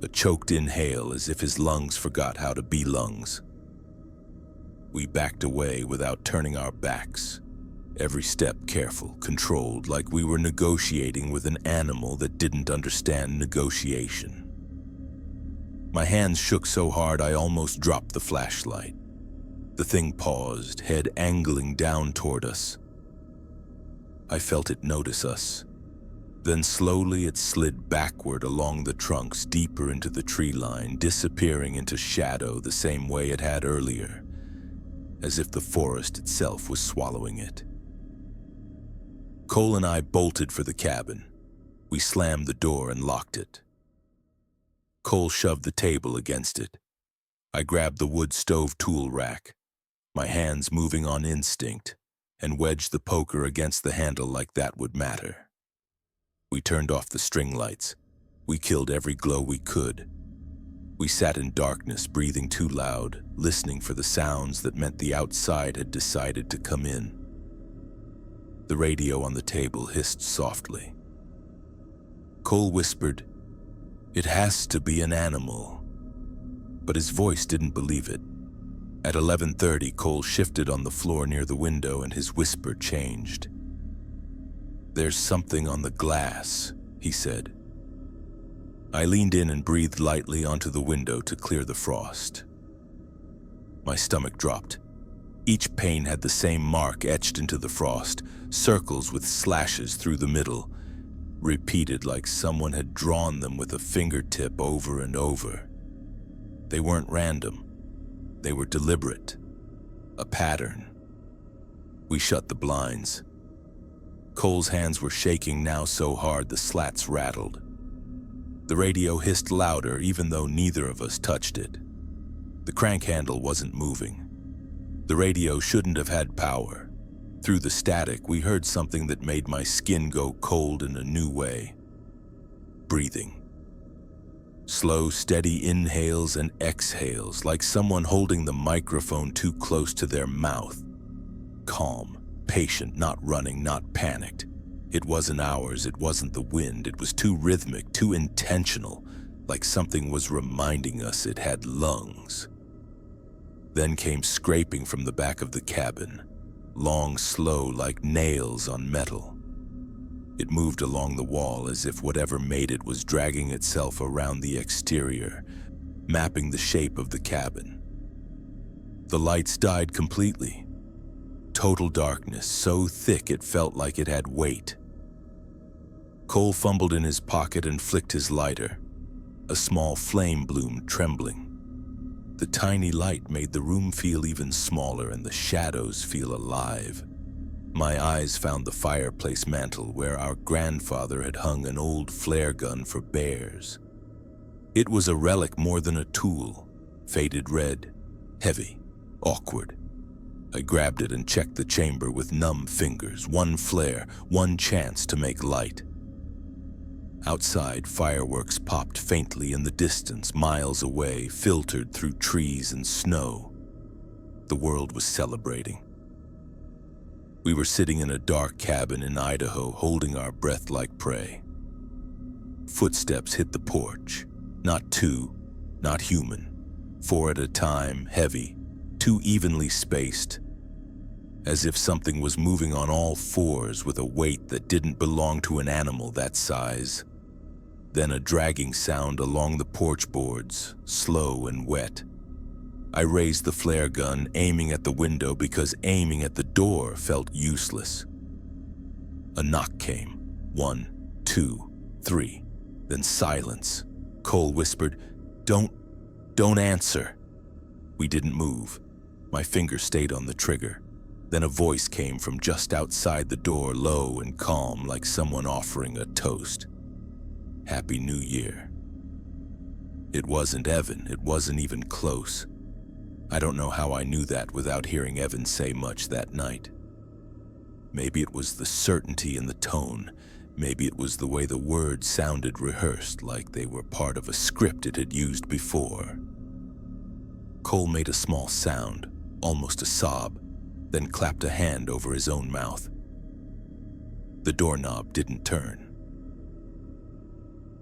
A choked inhale as if his lungs forgot how to be lungs. We backed away without turning our backs. Every step careful, controlled, like we were negotiating with an animal that didn't understand negotiation. My hands shook so hard I almost dropped the flashlight. The thing paused, head angling down toward us. I felt it notice us. Then slowly it slid backward along the trunks, deeper into the tree line, disappearing into shadow the same way it had earlier, as if the forest itself was swallowing it. Cole and I bolted for the cabin. We slammed the door and locked it. Cole shoved the table against it. I grabbed the wood stove tool rack, my hands moving on instinct, and wedged the poker against the handle like that would matter. We turned off the string lights. We killed every glow we could. We sat in darkness, breathing too loud, listening for the sounds that meant the outside had decided to come in. The radio on the table hissed softly. Cole whispered, "It has to be an animal." But his voice didn't believe it. At 11:30, Cole shifted on the floor near the window and his whisper changed. "There's something on the glass," he said. I leaned in and breathed lightly onto the window to clear the frost. My stomach dropped. Each pane had the same mark etched into the frost, circles with slashes through the middle, repeated like someone had drawn them with a fingertip over and over. They weren't random. They were deliberate. A pattern. We shut the blinds. Cole's hands were shaking now so hard the slats rattled. The radio hissed louder even though neither of us touched it. The crank handle wasn't moving. The radio shouldn't have had power. Through the static, we heard something that made my skin go cold in a new way. Breathing. Slow, steady inhales and exhales, like someone holding the microphone too close to their mouth. Calm. Patient, not running, not panicked. It wasn't ours, it wasn't the wind, it was too rhythmic, too intentional, like something was reminding us it had lungs. Then came scraping from the back of the cabin, long, slow, like nails on metal. It moved along the wall as if whatever made it was dragging itself around the exterior, mapping the shape of the cabin. The lights died completely. Total darkness, so thick it felt like it had weight. Cole fumbled in his pocket and flicked his lighter. A small flame bloomed, trembling. The tiny light made the room feel even smaller and the shadows feel alive. My eyes found the fireplace mantel where our grandfather had hung an old flare gun for bears. It was a relic more than a tool, faded red, heavy, awkward. I grabbed it and checked the chamber with numb fingers, one flare, one chance to make light. Outside, fireworks popped faintly in the distance, miles away, filtered through trees and snow. The world was celebrating. We were sitting in a dark cabin in Idaho, holding our breath like prey. Footsteps hit the porch. Not two, not human. 4 at a time, heavy, too evenly spaced. as if something was moving on all fours with a weight that didn't belong to an animal that size. Then a dragging sound along the porch boards, slow and wet. I raised the flare gun, aiming at the window because aiming at the door felt useless. A knock came. 1, 2, 3. Then silence. Cole whispered, Don't answer." We didn't move. My finger stayed on the trigger. Then a voice came from just outside the door, low and calm, like someone offering a toast. "Happy New Year." It wasn't Evan. It wasn't even close. I don't know how I knew that without hearing Evan say much that night. Maybe it was the certainty in the tone. Maybe it was the way the words sounded rehearsed, like they were part of a script it had used before. Cole made a small sound, almost a sob, then clapped a hand over his own mouth. The doorknob didn't turn.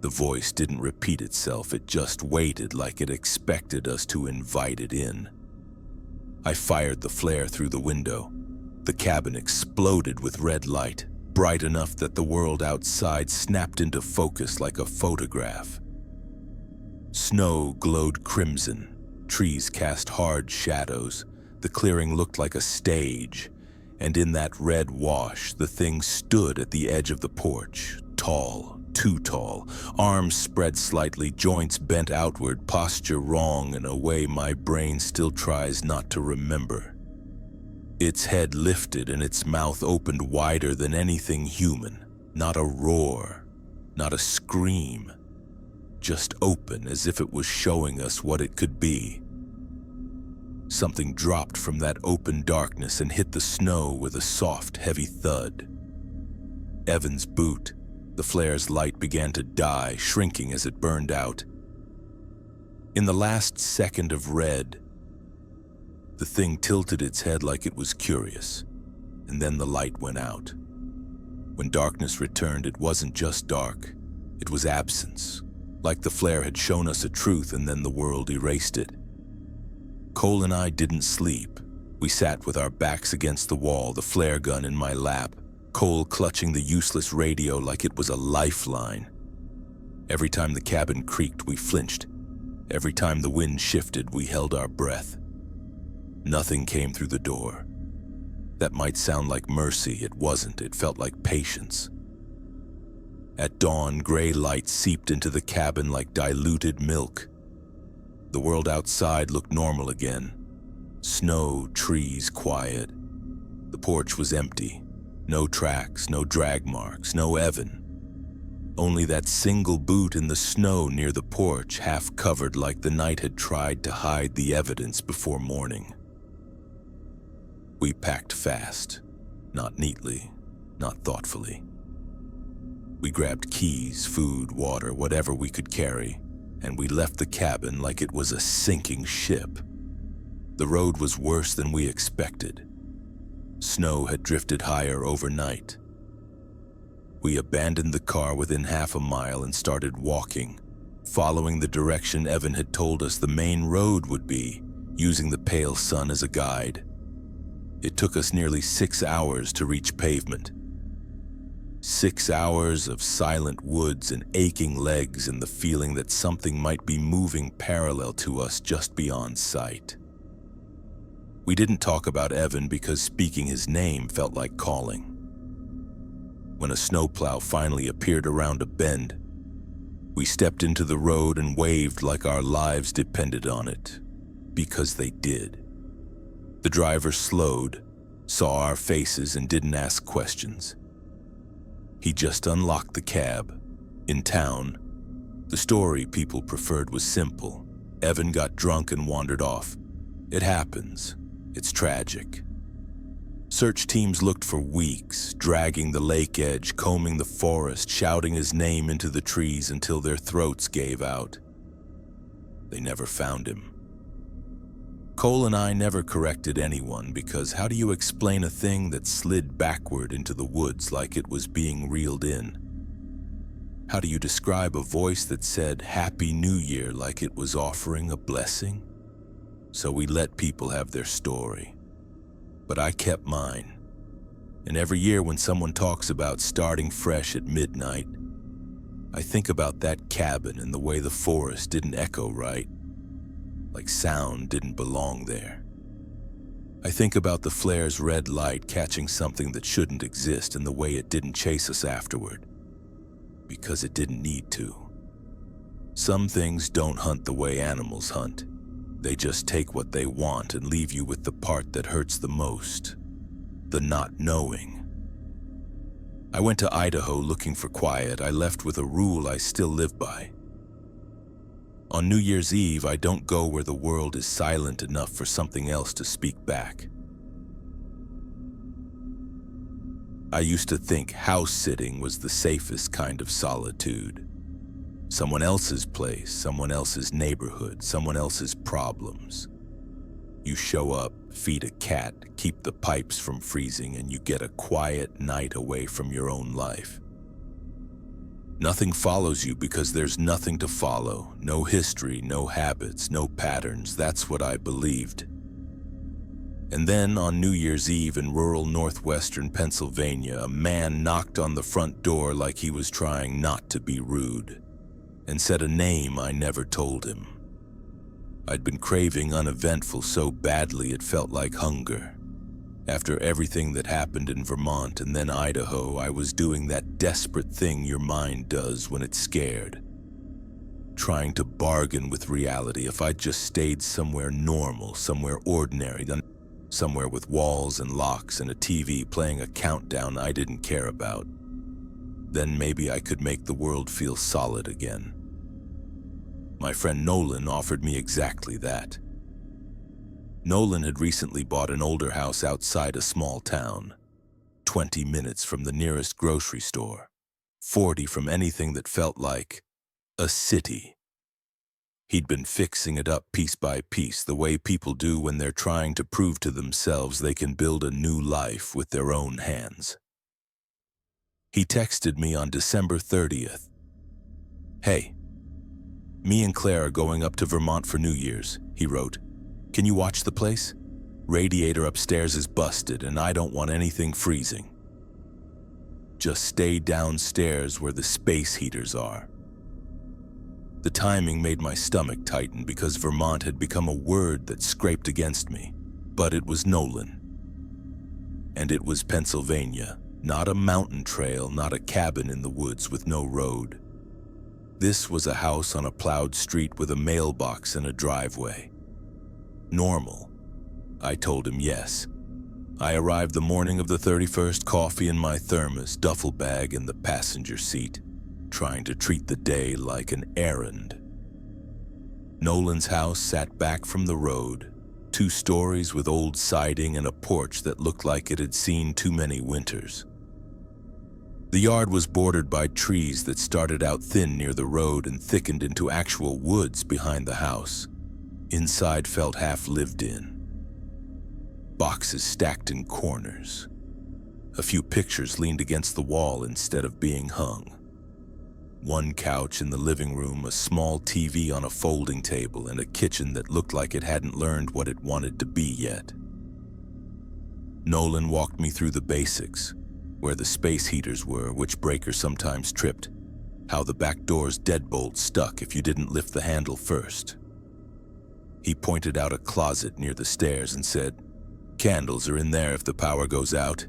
The voice didn't repeat itself, it just waited like it expected us to invite it in. I fired the flare through the window. The cabin exploded with red light, bright enough that the world outside snapped into focus like a photograph. Snow glowed crimson, trees cast hard shadows, the clearing looked like a stage, and in that red wash, the thing stood at the edge of the porch, tall, too tall, arms spread slightly, joints bent outward, posture wrong in a way my brain still tries not to remember. Its head lifted and its mouth opened wider than anything human. Not a roar, not a scream, just open as if it was showing us what it could be. Something dropped from that open darkness and hit the snow with a soft, heavy thud. Evan's boot. The flare's light began to die, shrinking as it burned out. In the last second of red, the thing tilted its head like it was curious, and then the light went out. When darkness returned, it wasn't just dark, it was absence, like the flare had shown us a truth and then the world erased it. Cole and I didn't sleep. We sat with our backs against the wall, the flare gun in my lap, Cole clutching the useless radio like it was a lifeline. Every time the cabin creaked, we flinched. Every time the wind shifted, we held our breath. Nothing came through the door. That might sound like mercy. It wasn't. It felt like patience. At dawn, gray light seeped into the cabin like diluted milk. The world outside looked normal again. Snow, trees, quiet. The porch was empty. No tracks, no drag marks, no Evan. Only that single boot in the snow near the porch, half covered like the night had tried to hide the evidence before morning. We packed fast, not neatly, not thoughtfully. We grabbed keys, food, water, whatever we could carry, and we left the cabin like it was a sinking ship. The road was worse than we expected. Snow had drifted higher overnight. We abandoned the car within half a mile and started walking, following the direction Evan had told us the main road would be, using the pale sun as a guide. It took us nearly 6 hours to reach pavement. 6 hours of silent woods and aching legs and the feeling that something might be moving parallel to us just beyond sight. We didn't talk about Evan because speaking his name felt like calling. When a snowplow finally appeared around a bend, we stepped into the road and waved like our lives depended on it, because they did. The driver slowed, saw our faces and didn't ask questions. He just unlocked the cab. In town, the story people preferred was simple. Evan got drunk and wandered off. It happens. It's tragic. Search teams looked for weeks, dragging the lake edge, combing the forest, shouting his name into the trees until their throats gave out. They never found him. Cole and I never corrected anyone because how do you explain a thing that slid backward into the woods like it was being reeled in? How do you describe a voice that said Happy New Year like it was offering a blessing? So we let people have their story. but I kept mine. And every year when someone talks about starting fresh at midnight, I think about that cabin and the way the forest didn't echo right, like sound didn't belong there. I think about the flare's red light catching something that shouldn't exist and the way it didn't chase us afterward, because it didn't need to. Some things don't hunt the way animals hunt. They just take what they want and leave you with the part that hurts the most, the not knowing. I went to Idaho looking for quiet. I left with a rule I still live by. On New Year's Eve, I don't go where the world is silent enough for something else to speak back. I used to think house sitting was the safest kind of solitude. Someone else's place, someone else's neighborhood, someone else's problems. You show up, feed a cat, keep the pipes from freezing, and you get a quiet night away from your own life. Nothing follows you because there's nothing to follow. No history, no habits, no patterns. That's what I believed. And then on New Year's Eve in rural northwestern Pennsylvania, a man knocked on the front door like he was trying not to be rude, and said a name I never told him. I'd been craving uneventful so badly it felt like hunger. After everything that happened in Vermont and then Idaho, I was doing that desperate thing your mind does when it's scared. Trying to bargain with reality. If I'd just stayed somewhere normal, somewhere ordinary, then somewhere with walls and locks and a TV playing a countdown I didn't care about, then maybe I could make the world feel solid again. My friend Nolan offered me exactly that. Nolan had recently bought an older house outside a small town, 20 minutes from the nearest grocery store, 40 from anything that felt like a city. He'd been fixing it up piece by piece, the way people do when they're trying to prove to themselves they can build a new life with their own hands. He texted me on December 30th. "Hey, me and Claire are going up to Vermont for New Year's," he wrote. "Can you watch the place? Radiator upstairs is busted and I don't want anything freezing. Just stay downstairs where the space heaters are." The timing made my stomach tighten because Vermont had become a word that scraped against me. But it was Nolan. And it was Pennsylvania, not a mountain trail, not a cabin in the woods with no road. This was a house on a plowed street with a mailbox and a driveway. Normal. I told him yes. I arrived the morning of the 31st, coffee in my thermos, duffel bag in the passenger seat, trying to treat the day like an errand. Nolan's house sat back from the road, 2 stories with old siding and a porch that looked like it had seen too many winters. The yard was bordered by trees that started out thin near the road and thickened into actual woods behind the house. Inside felt half lived in. Boxes stacked in corners. A few pictures leaned against the wall instead of being hung. One couch in the living room, a small TV on a folding table, and a kitchen that looked like it hadn't learned what it wanted to be yet. Nolan walked me through the basics, where the space heaters were, which breaker sometimes tripped, how the back door's deadbolt stuck if you didn't lift the handle first. He pointed out a closet near the stairs and said, "Candles are in there if the power goes out."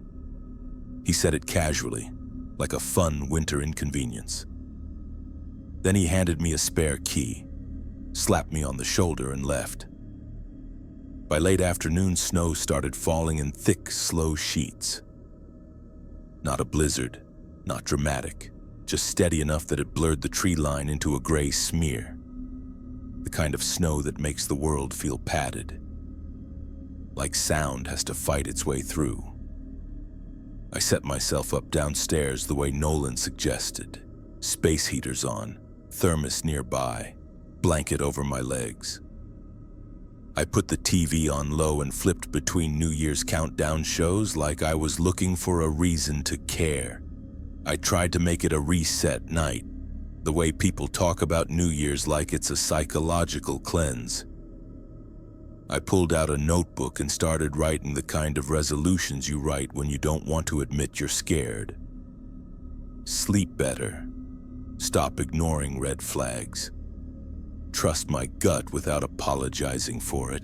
He said it casually, like a fun winter inconvenience. Then he handed me a spare key, slapped me on the shoulder, and left. By late afternoon, snow started falling in thick, slow sheets. Not a blizzard, not dramatic, just steady enough that it blurred the tree line into a gray smear. The kind of snow that makes the world feel padded, like sound has to fight its way through. I set myself up downstairs the way Nolan suggested, space heaters on, thermos nearby, blanket over my legs. I put the TV on low and flipped between New Year's countdown shows like I was looking for a reason to care. I tried to make it a reset night, the way people talk about New Year's like it's a psychological cleanse. I pulled out a notebook and started writing the kind of resolutions you write when you don't want to admit you're scared. Sleep better. Stop ignoring red flags. Trust my gut without apologizing for it.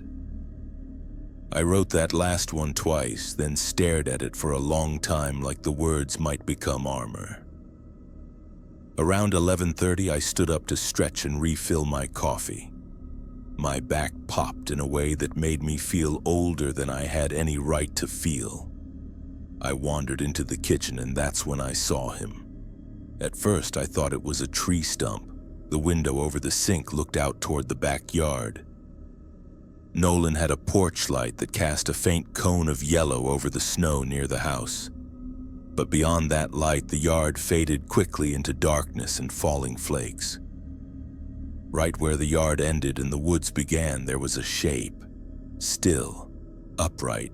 I wrote that last one twice, then stared at it for a long time like the words might become armor. Around 11:30, I stood up to stretch and refill my coffee. My back popped in a way that made me feel older than I had any right to feel. I wandered into the kitchen and that's when I saw him. At first, I thought it was a tree stump. The window over the sink looked out toward the backyard. Nolan had a porch light that cast a faint cone of yellow over the snow near the house. But beyond that light, the yard faded quickly into darkness and falling flakes. Right where the yard ended and the woods began, there was a shape. Still, upright,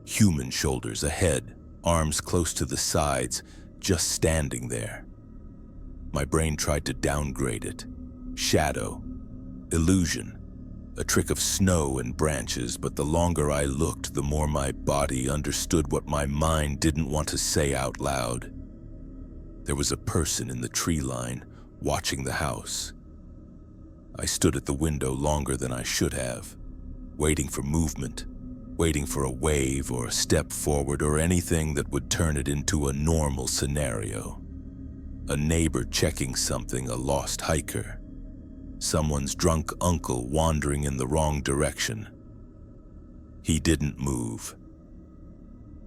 human shoulders ahead, arms close to the sides, just standing there. My brain tried to downgrade it. Shadow, illusion, a trick of snow and branches, but the longer I looked, the more my body understood what my mind didn't want to say out loud. There was a person in the tree line, watching the house. I stood at the window longer than I should have, waiting for movement, waiting for a wave or a step forward or anything that would turn it into a normal scenario. A neighbor checking something, a lost hiker. Someone's drunk uncle wandering in the wrong direction. He didn't move.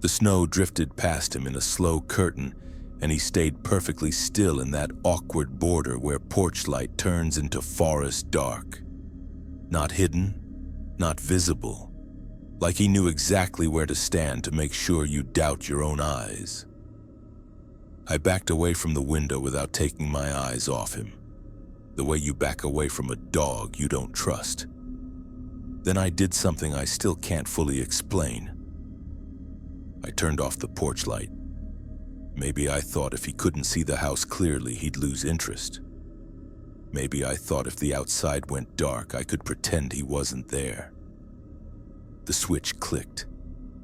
The snow drifted past him in a slow curtain, and he stayed perfectly still in that awkward border where porch light turns into forest dark. Not hidden, not visible, like he knew exactly where to stand to make sure you doubt your own eyes. I backed away from the window without taking my eyes off him, the way you back away from a dog you don't trust. Then I did something I still can't fully explain. I turned off the porch light. Maybe I thought if he couldn't see the house clearly, he'd lose interest. Maybe I thought if the outside went dark, I could pretend he wasn't there. The switch clicked,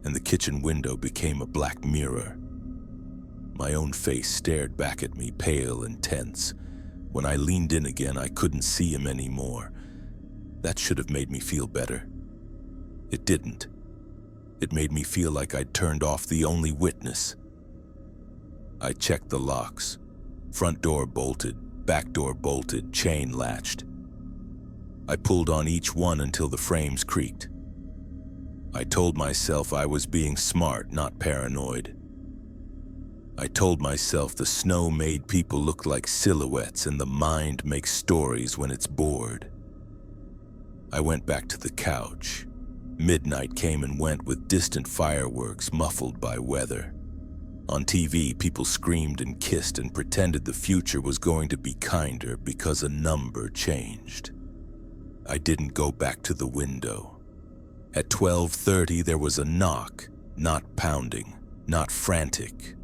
and the kitchen window became a black mirror. My own face stared back at me, pale and tense. When I leaned in again, I couldn't see him anymore. That should have made me feel better. It didn't. It made me feel like I'd turned off the only witness. I checked the locks. Front door bolted, back door bolted, chain latched. I pulled on each one until the frames creaked. I told myself I was being smart, not paranoid. I told myself the snow made people look like silhouettes and the mind makes stories when it's bored. I went back to the couch. Midnight came and went with distant fireworks muffled by weather. On TV, people screamed and kissed and pretended the future was going to be kinder because a number changed. I didn't go back to the window. At 12:30, there was a knock, not pounding, not frantic.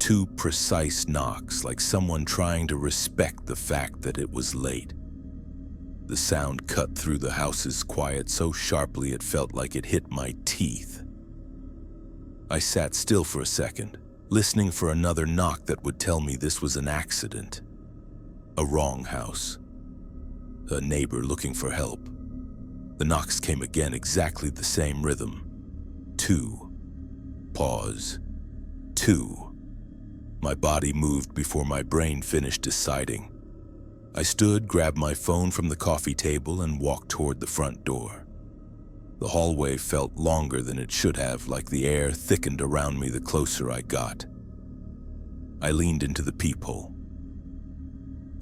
2 precise knocks, like someone trying to respect the fact that it was late. The sound cut through the house's quiet so sharply it felt like it hit my teeth. I sat still for a second, listening for another knock that would tell me this was an accident. A wrong house. A neighbor looking for help. The knocks came again, exactly the same rhythm. 2. Pause. 2. My body moved before my brain finished deciding. I stood, grabbed my phone from the coffee table, and walked toward the front door. The hallway felt longer than it should have, like the air thickened around me the closer I got. I leaned into the peephole.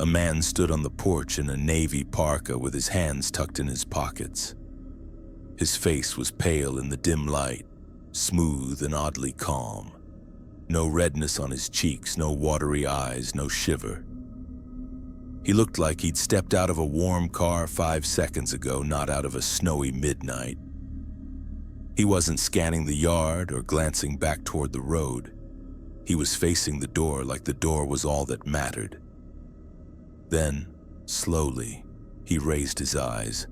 A man stood on the porch in a navy parka with his hands tucked in his pockets. His face was pale in the dim light, smooth and oddly calm. No redness on his cheeks, no watery eyes, no shiver. He looked like he'd stepped out of a warm car 5 seconds ago, not out of a snowy midnight. He wasn't scanning the yard or glancing back toward the road. He was facing the door like the door was all that mattered. Then, slowly, he raised his eyes.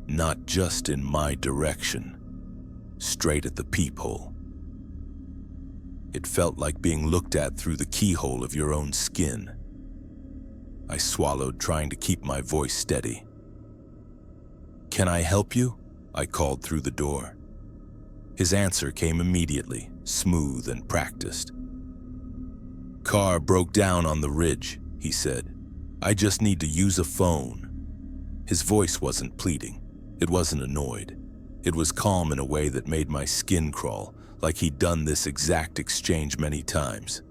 not just in my direction, straight at the peephole. It felt like being looked at through the keyhole of your own skin. I swallowed, trying to keep my voice steady. "Can I help you?" I called through the door. His answer came immediately, smooth and practiced. "Car broke down on the ridge," he said. "I just need to use a phone." His voice wasn't pleading. It wasn't annoyed. It was calm in a way that made my skin crawl, like he'd done this exact exchange many times.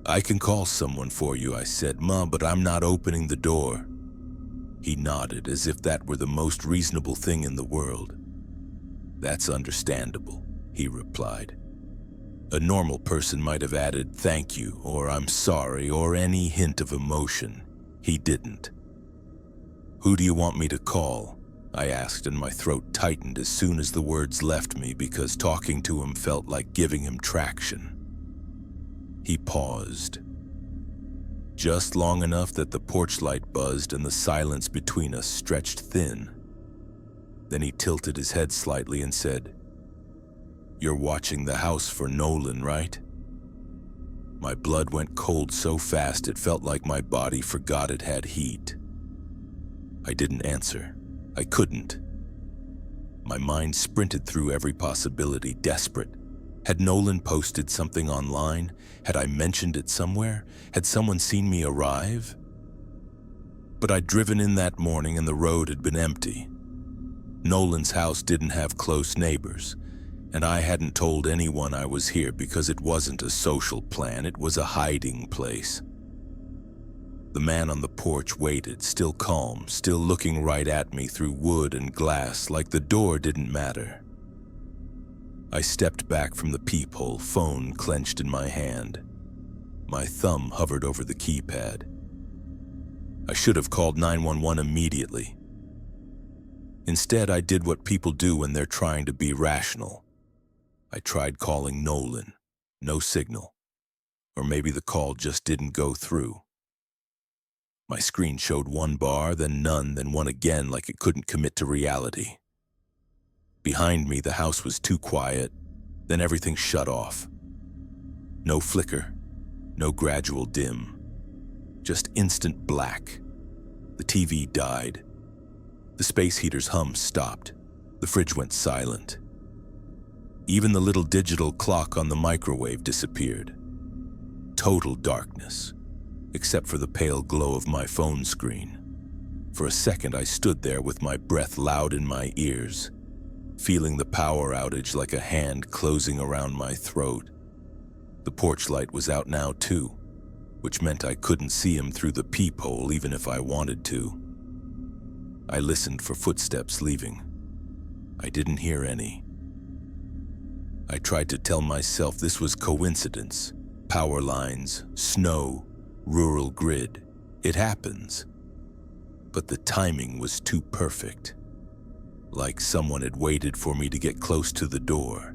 "I can call someone for you," I said, "Ma, but I'm not opening the door." He nodded as if that were the most reasonable thing in the world. "That's understandable," he replied. A normal person might have added "thank you" or "I'm sorry" or any hint of emotion. He didn't. "Who do you want me to call?" I asked, and my throat tightened as soon as the words left me because talking to him felt like giving him traction. He paused, just long enough that the porch light buzzed and the silence between us stretched thin. Then he tilted his head slightly and said, "You're watching the house for Nolan, right?" My blood went cold so fast it felt like my body forgot it had heat. I didn't answer. I couldn't. My mind sprinted through every possibility, desperate. Had Nolan posted something online? Had I mentioned it somewhere? Had someone seen me arrive? But I'd driven in that morning and the road had been empty. Nolan's house didn't have close neighbors, and I hadn't told anyone I was here because it wasn't a social plan, it was a hiding place. The man on the porch waited, still calm, still looking right at me through wood and glass, like the door didn't matter. I stepped back from the peephole, phone clenched in my hand. My thumb hovered over the keypad. I should have called 911 immediately. Instead, I did what people do when they're trying to be rational. I tried calling Nolan. No signal. Or maybe the call just didn't go through. My screen showed one bar, then none, then one again, like it couldn't commit to reality. Behind me, the house was too quiet, then everything shut off. No flicker, no gradual dim, just instant black. The TV died. The space heater's hum stopped. The fridge went silent. Even the little digital clock on the microwave disappeared. Total darkness, except for the pale glow of my phone screen. For a second, I stood there with my breath loud in my ears, feeling the power outage like a hand closing around my throat. The porch light was out now too, which meant I couldn't see him through the peephole even if I wanted to. I listened for footsteps leaving. I didn't hear any. I tried to tell myself this was coincidence. Power lines, snow, rural grid. It happens. But the timing was too perfect. Like someone had waited for me to get close to the door.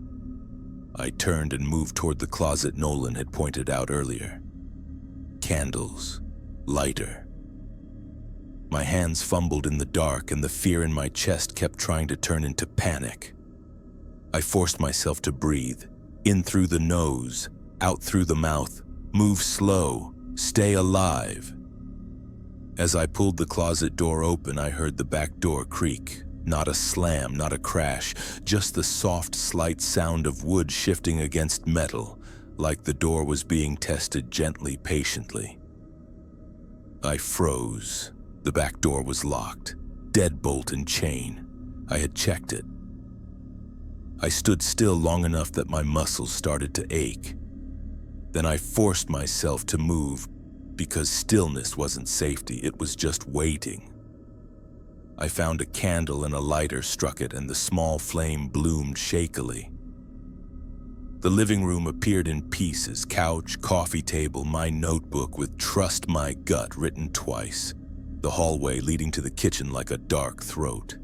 I turned and moved toward the closet Nolan had pointed out earlier. Candles. Lighter. My hands fumbled in the dark and the fear in my chest kept trying to turn into panic. I forced myself to breathe. In through the nose, out through the mouth. Move slow. Stay alive. As I pulled the closet door open, I heard the back door creak. Not a slam, not a crash, just the soft, slight sound of wood shifting against metal, like the door was being tested gently, patiently. I froze. The back door was locked. Deadbolt and chain. I had checked it. I stood still long enough that my muscles started to ache. Then I forced myself to move because stillness wasn't safety, it was just waiting. I found a candle and a lighter, struck it, and the small flame bloomed shakily. The living room appeared in pieces, couch, coffee table, my notebook with "Trust my gut" written twice, the hallway leading to the kitchen like a dark throat.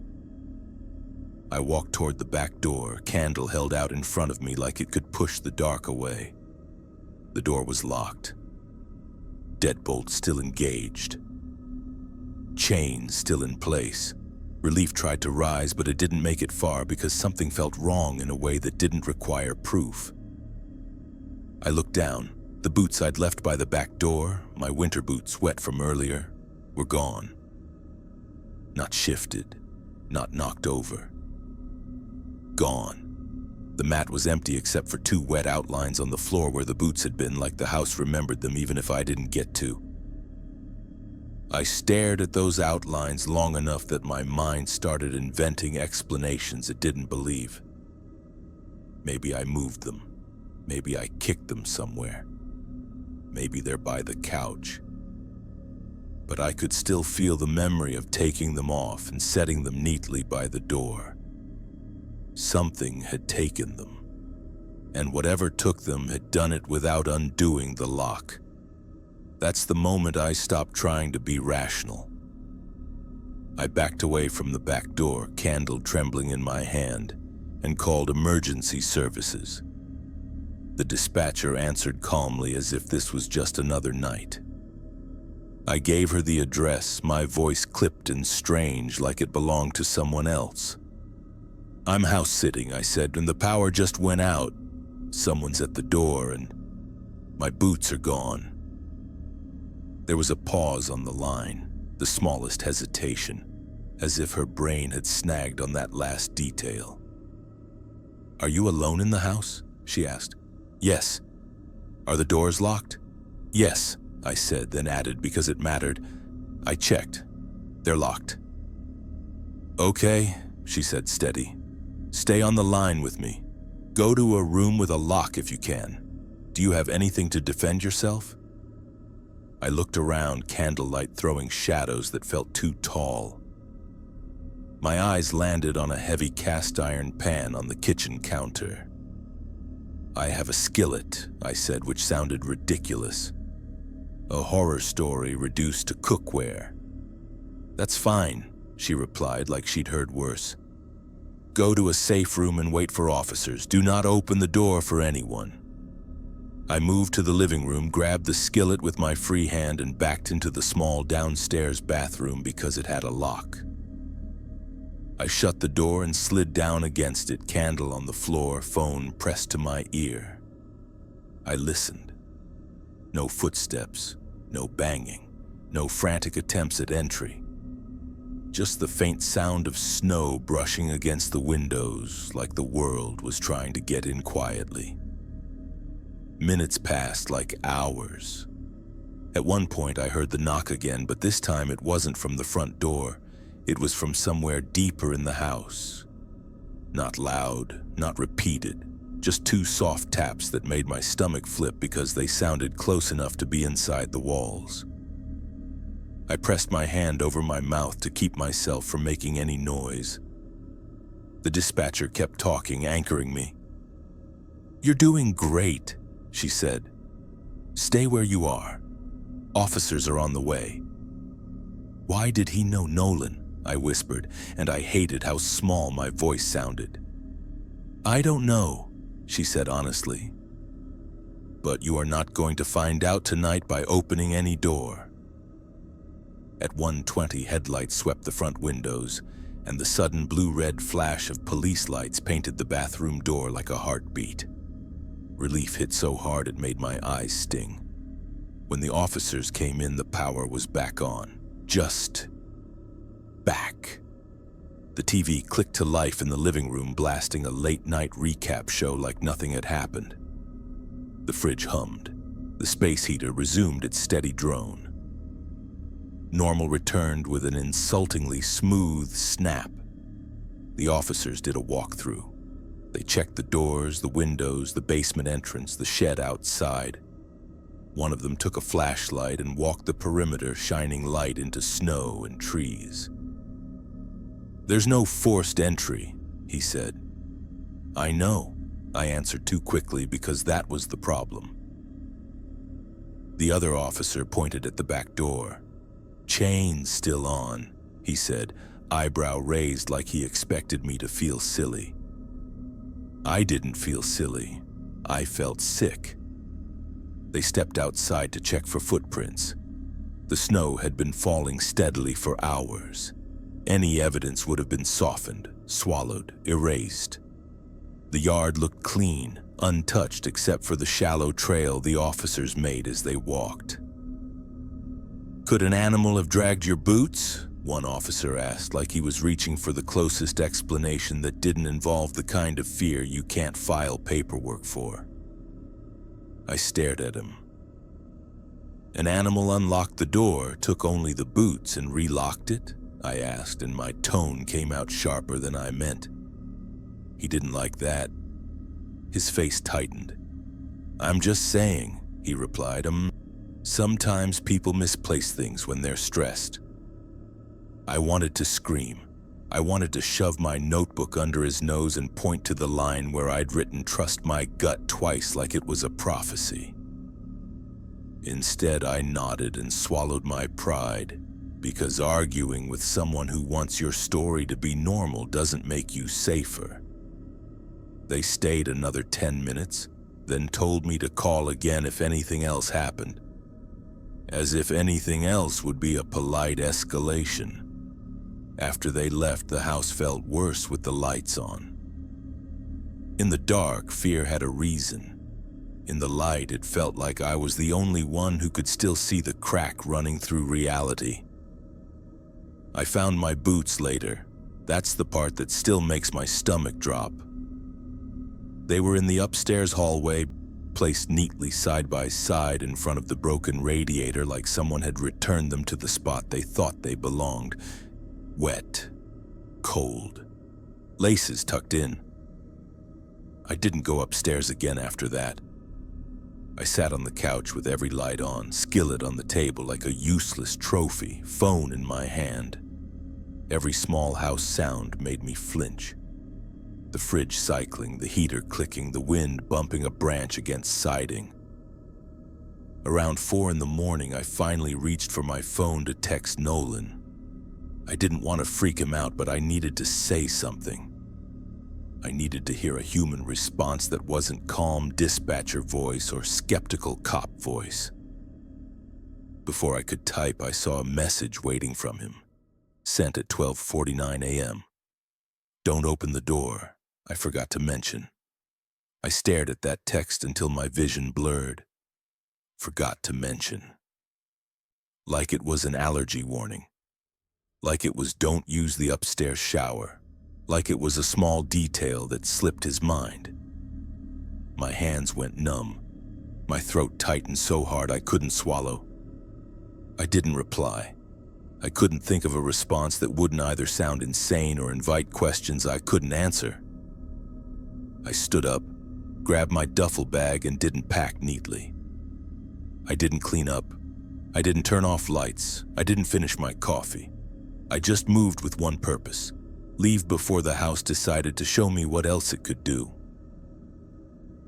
I walked toward the back door, candle held out in front of me like it could push the dark away. The door was locked. Deadbolt still engaged. Chain still in place. Relief tried to rise, but it didn't make it far because something felt wrong in a way that didn't require proof. I looked down. The boots I'd left by the back door, my winter boots wet from earlier, were gone. Not shifted, not knocked over. Gone. The mat was empty except for 2 wet outlines on the floor where the boots had been, like the house remembered them even if I didn't get to. I stared at those outlines long enough that my mind started inventing explanations it didn't believe. Maybe I moved them. Maybe I kicked them somewhere. Maybe they're by the couch. But I could still feel the memory of taking them off and setting them neatly by the door. Something had taken them, and whatever took them had done it without undoing the lock. That's the moment I stopped trying to be rational. I backed away from the back door, candle trembling in my hand, and called emergency services. The dispatcher answered calmly as if this was just another night. I gave her the address, my voice clipped and strange like it belonged to someone else. "I'm house sitting," I said, "and the power just went out. Someone's at the door and my boots are gone." There was a pause on the line, the smallest hesitation, as if her brain had snagged on that last detail. "Are you alone in the house?" she asked. "Yes." "Are the doors locked?" "Yes," I said, then added because it mattered, "I checked. They're locked." "Okay," she said steady. "Stay on the line with me. Go to a room with a lock if you can. Do you have anything to defend yourself?" I looked around, candlelight throwing shadows that felt too tall. My eyes landed on a heavy cast iron pan on the kitchen counter. "I have a skillet," I said, which sounded ridiculous. A horror story reduced to cookware. "That's fine," she replied like she'd heard worse. "Go to a safe room and wait for officers. Do not open the door for anyone." I moved to the living room, grabbed the skillet with my free hand, and backed into the small downstairs bathroom because it had a lock. I shut the door and slid down against it, candle on the floor, phone pressed to my ear. I listened. No footsteps, no banging, no frantic attempts at entry. Just the faint sound of snow brushing against the windows like the world was trying to get in quietly. Minutes passed like hours. At one point I heard the knock again, but this time it wasn't from the front door. It was from somewhere deeper in the house. Not loud, not repeated, just 2 soft taps that made my stomach flip because they sounded close enough to be inside the walls. I pressed my hand over my mouth to keep myself from making any noise. The dispatcher kept talking, anchoring me. "You're doing great," she said. "Stay where you are. Officers are on the way." "Why did he know Nolan?" I whispered, and I hated how small my voice sounded. "I don't know," she said honestly. "But you are not going to find out tonight by opening any door." At 1:20, headlights swept the front windows, and the sudden blue-red flash of police lights painted the bathroom door like a heartbeat. Relief hit so hard it made my eyes sting. When the officers came in, the power was back on. Just back. The TV clicked to life in the living room, blasting a late-night recap show like nothing had happened. The fridge hummed. The space heater resumed its steady drone. Normal returned with an insultingly smooth snap. The officers did a walkthrough. They checked the doors, the windows, the basement entrance, the shed outside. One of them took a flashlight and walked the perimeter, shining light into snow and trees. "There's no forced entry," he said. "I know," I answered too quickly because that was the problem. The other officer pointed at the back door. "Chain's still on," he said, eyebrow raised like he expected me to feel silly. I didn't feel silly. I felt sick. They stepped outside to check for footprints. The snow had been falling steadily for hours. Any evidence would have been softened, swallowed, erased. The yard looked clean, untouched except for the shallow trail the officers made as they walked. "Could an animal have dragged your boots?" one officer asked, like he was reaching for the closest explanation that didn't involve the kind of fear you can't file paperwork for. I stared at him. "An animal unlocked the door, took only the boots, and relocked it?" I asked, and my tone came out sharper than I meant. He didn't like that. His face tightened. "I'm just saying," he replied. Sometimes people misplace things when they're stressed." I wanted to scream. I wanted to shove my notebook under his nose and point to the line where I'd written "trust my gut" twice like it was a prophecy. Instead, I nodded and swallowed my pride, because arguing with someone who wants your story to be normal doesn't make you safer. They stayed another 10 minutes, then told me to call again if anything else happened. As if anything else would be a polite escalation. After they left, the house felt worse with the lights on. In the dark, fear had a reason. In the light, it felt like I was the only one who could still see the crack running through reality. I found my boots later. That's the part that still makes my stomach drop. They were in the upstairs hallway, placed neatly side by side in front of the broken radiator like someone had returned them to the spot they thought they belonged. Wet, cold, laces tucked in. I didn't go upstairs again after that. I sat on the couch with every light on, skillet on the table like a useless trophy, phone in my hand. Every small house sound made me flinch. The fridge cycling, the heater clicking, the wind bumping a branch against siding. Around 4 in the morning, I finally reached for my phone to text Nolan. I didn't want to freak him out, but I needed to say something. I needed to hear a human response that wasn't calm dispatcher voice or skeptical cop voice. Before I could type, I saw a message waiting from him, sent at 12:49 a.m. "Don't open the door," I forgot to mention. I stared at that text until my vision blurred. Forgot to mention. Like it was an allergy warning. Like it was "don't use the upstairs shower." Like it was a small detail that slipped his mind. My hands went numb. My throat tightened so hard I couldn't swallow. I didn't reply. I couldn't think of a response that wouldn't either sound insane or invite questions I couldn't answer. I stood up, grabbed my duffel bag, and didn't pack neatly. I didn't clean up. I didn't turn off lights. I didn't finish my coffee. I just moved with one purpose: leave before the house decided to show me what else it could do.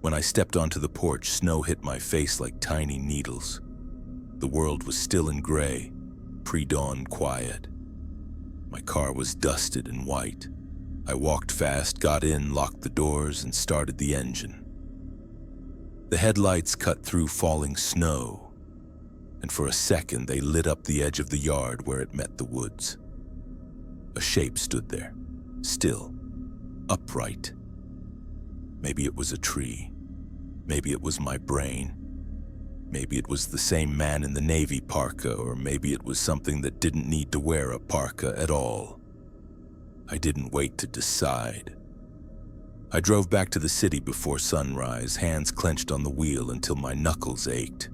When I stepped onto the porch, snow hit my face like tiny needles. The world was still in gray, pre-dawn quiet. My car was dusted and white. I walked fast, got in, locked the doors, and started the engine. The headlights cut through falling snow, and for a second they lit up the edge of the yard where it met the woods. A shape stood there, still, upright. Maybe it was a tree. Maybe it was my brain. Maybe it was the same man in the navy parka, or maybe it was something that didn't need to wear a parka at all. I didn't wait to decide. I drove back to the city before sunrise, hands clenched on the wheel until my knuckles ached.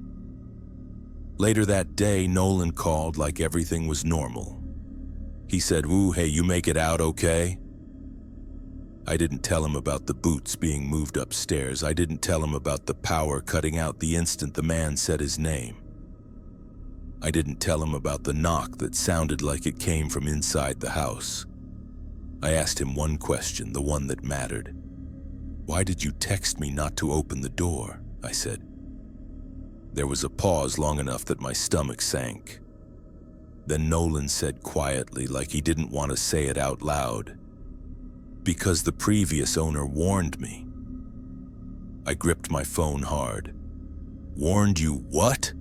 Later that day, Nolan called like everything was normal. He said, "Ooh, hey, you make it out okay?" I didn't tell him about the boots being moved upstairs. I didn't tell him about the power cutting out the instant the man said his name. I didn't tell him about the knock that sounded like it came from inside the house. I asked him one question, the one that mattered. "Why did you text me not to open the door?" I said. There was a pause long enough that my stomach sank. Then Nolan said quietly, like he didn't want to say it out loud, "Because the previous owner warned me." I gripped my phone hard. "Warned you what?"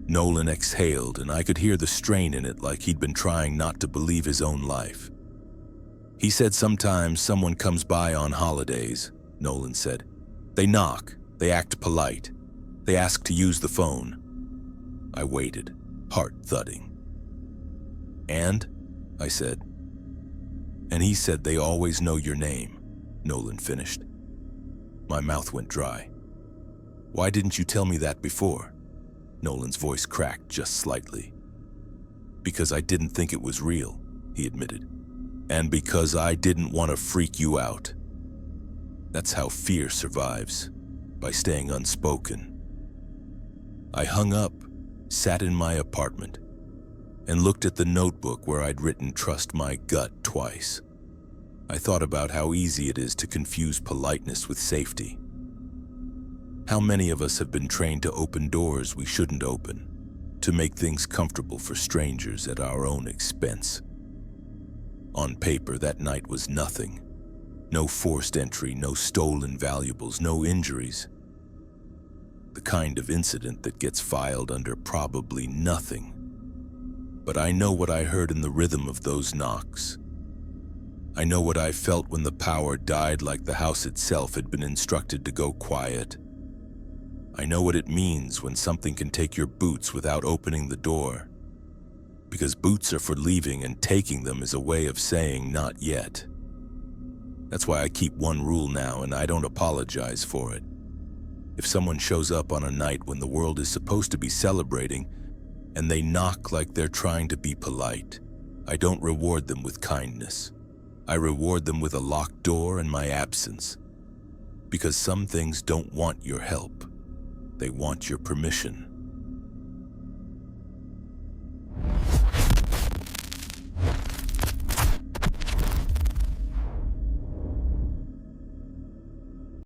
Nolan exhaled, and I could hear the strain in it, like he'd been trying not to believe his own life. He said sometimes someone comes by on holidays, Nolan said. They knock, they act polite, they ask to use the phone. I waited, heart thudding. And? I said. And he said they always know your name, Nolan finished. My mouth went dry. Why didn't you tell me that before? Nolan's voice cracked just slightly. Because I didn't think it was real, he admitted. And because I didn't want to freak you out. That's how fear survives, by staying unspoken. I hung up, sat in my apartment, and looked at the notebook where I'd written "trust my gut" twice. I thought about how easy it is to confuse politeness with safety. How many of us have been trained to open doors we shouldn't open, to make things comfortable for strangers at our own expense? On paper, that night was nothing. No forced entry, no stolen valuables, no injuries. The kind of incident that gets filed under probably nothing. But I know what I heard in the rhythm of those knocks. I know what I felt when the power died, like the house itself had been instructed to go quiet. I know what it means when something can take your boots without opening the door. Because boots are for leaving, and taking them is a way of saying not yet. That's why I keep one rule now, and I don't apologize for it. If someone shows up on a night when the world is supposed to be celebrating, and they knock like they're trying to be polite, I don't reward them with kindness. I reward them with a locked door and my absence. Because some things don't want your help. They want your permission.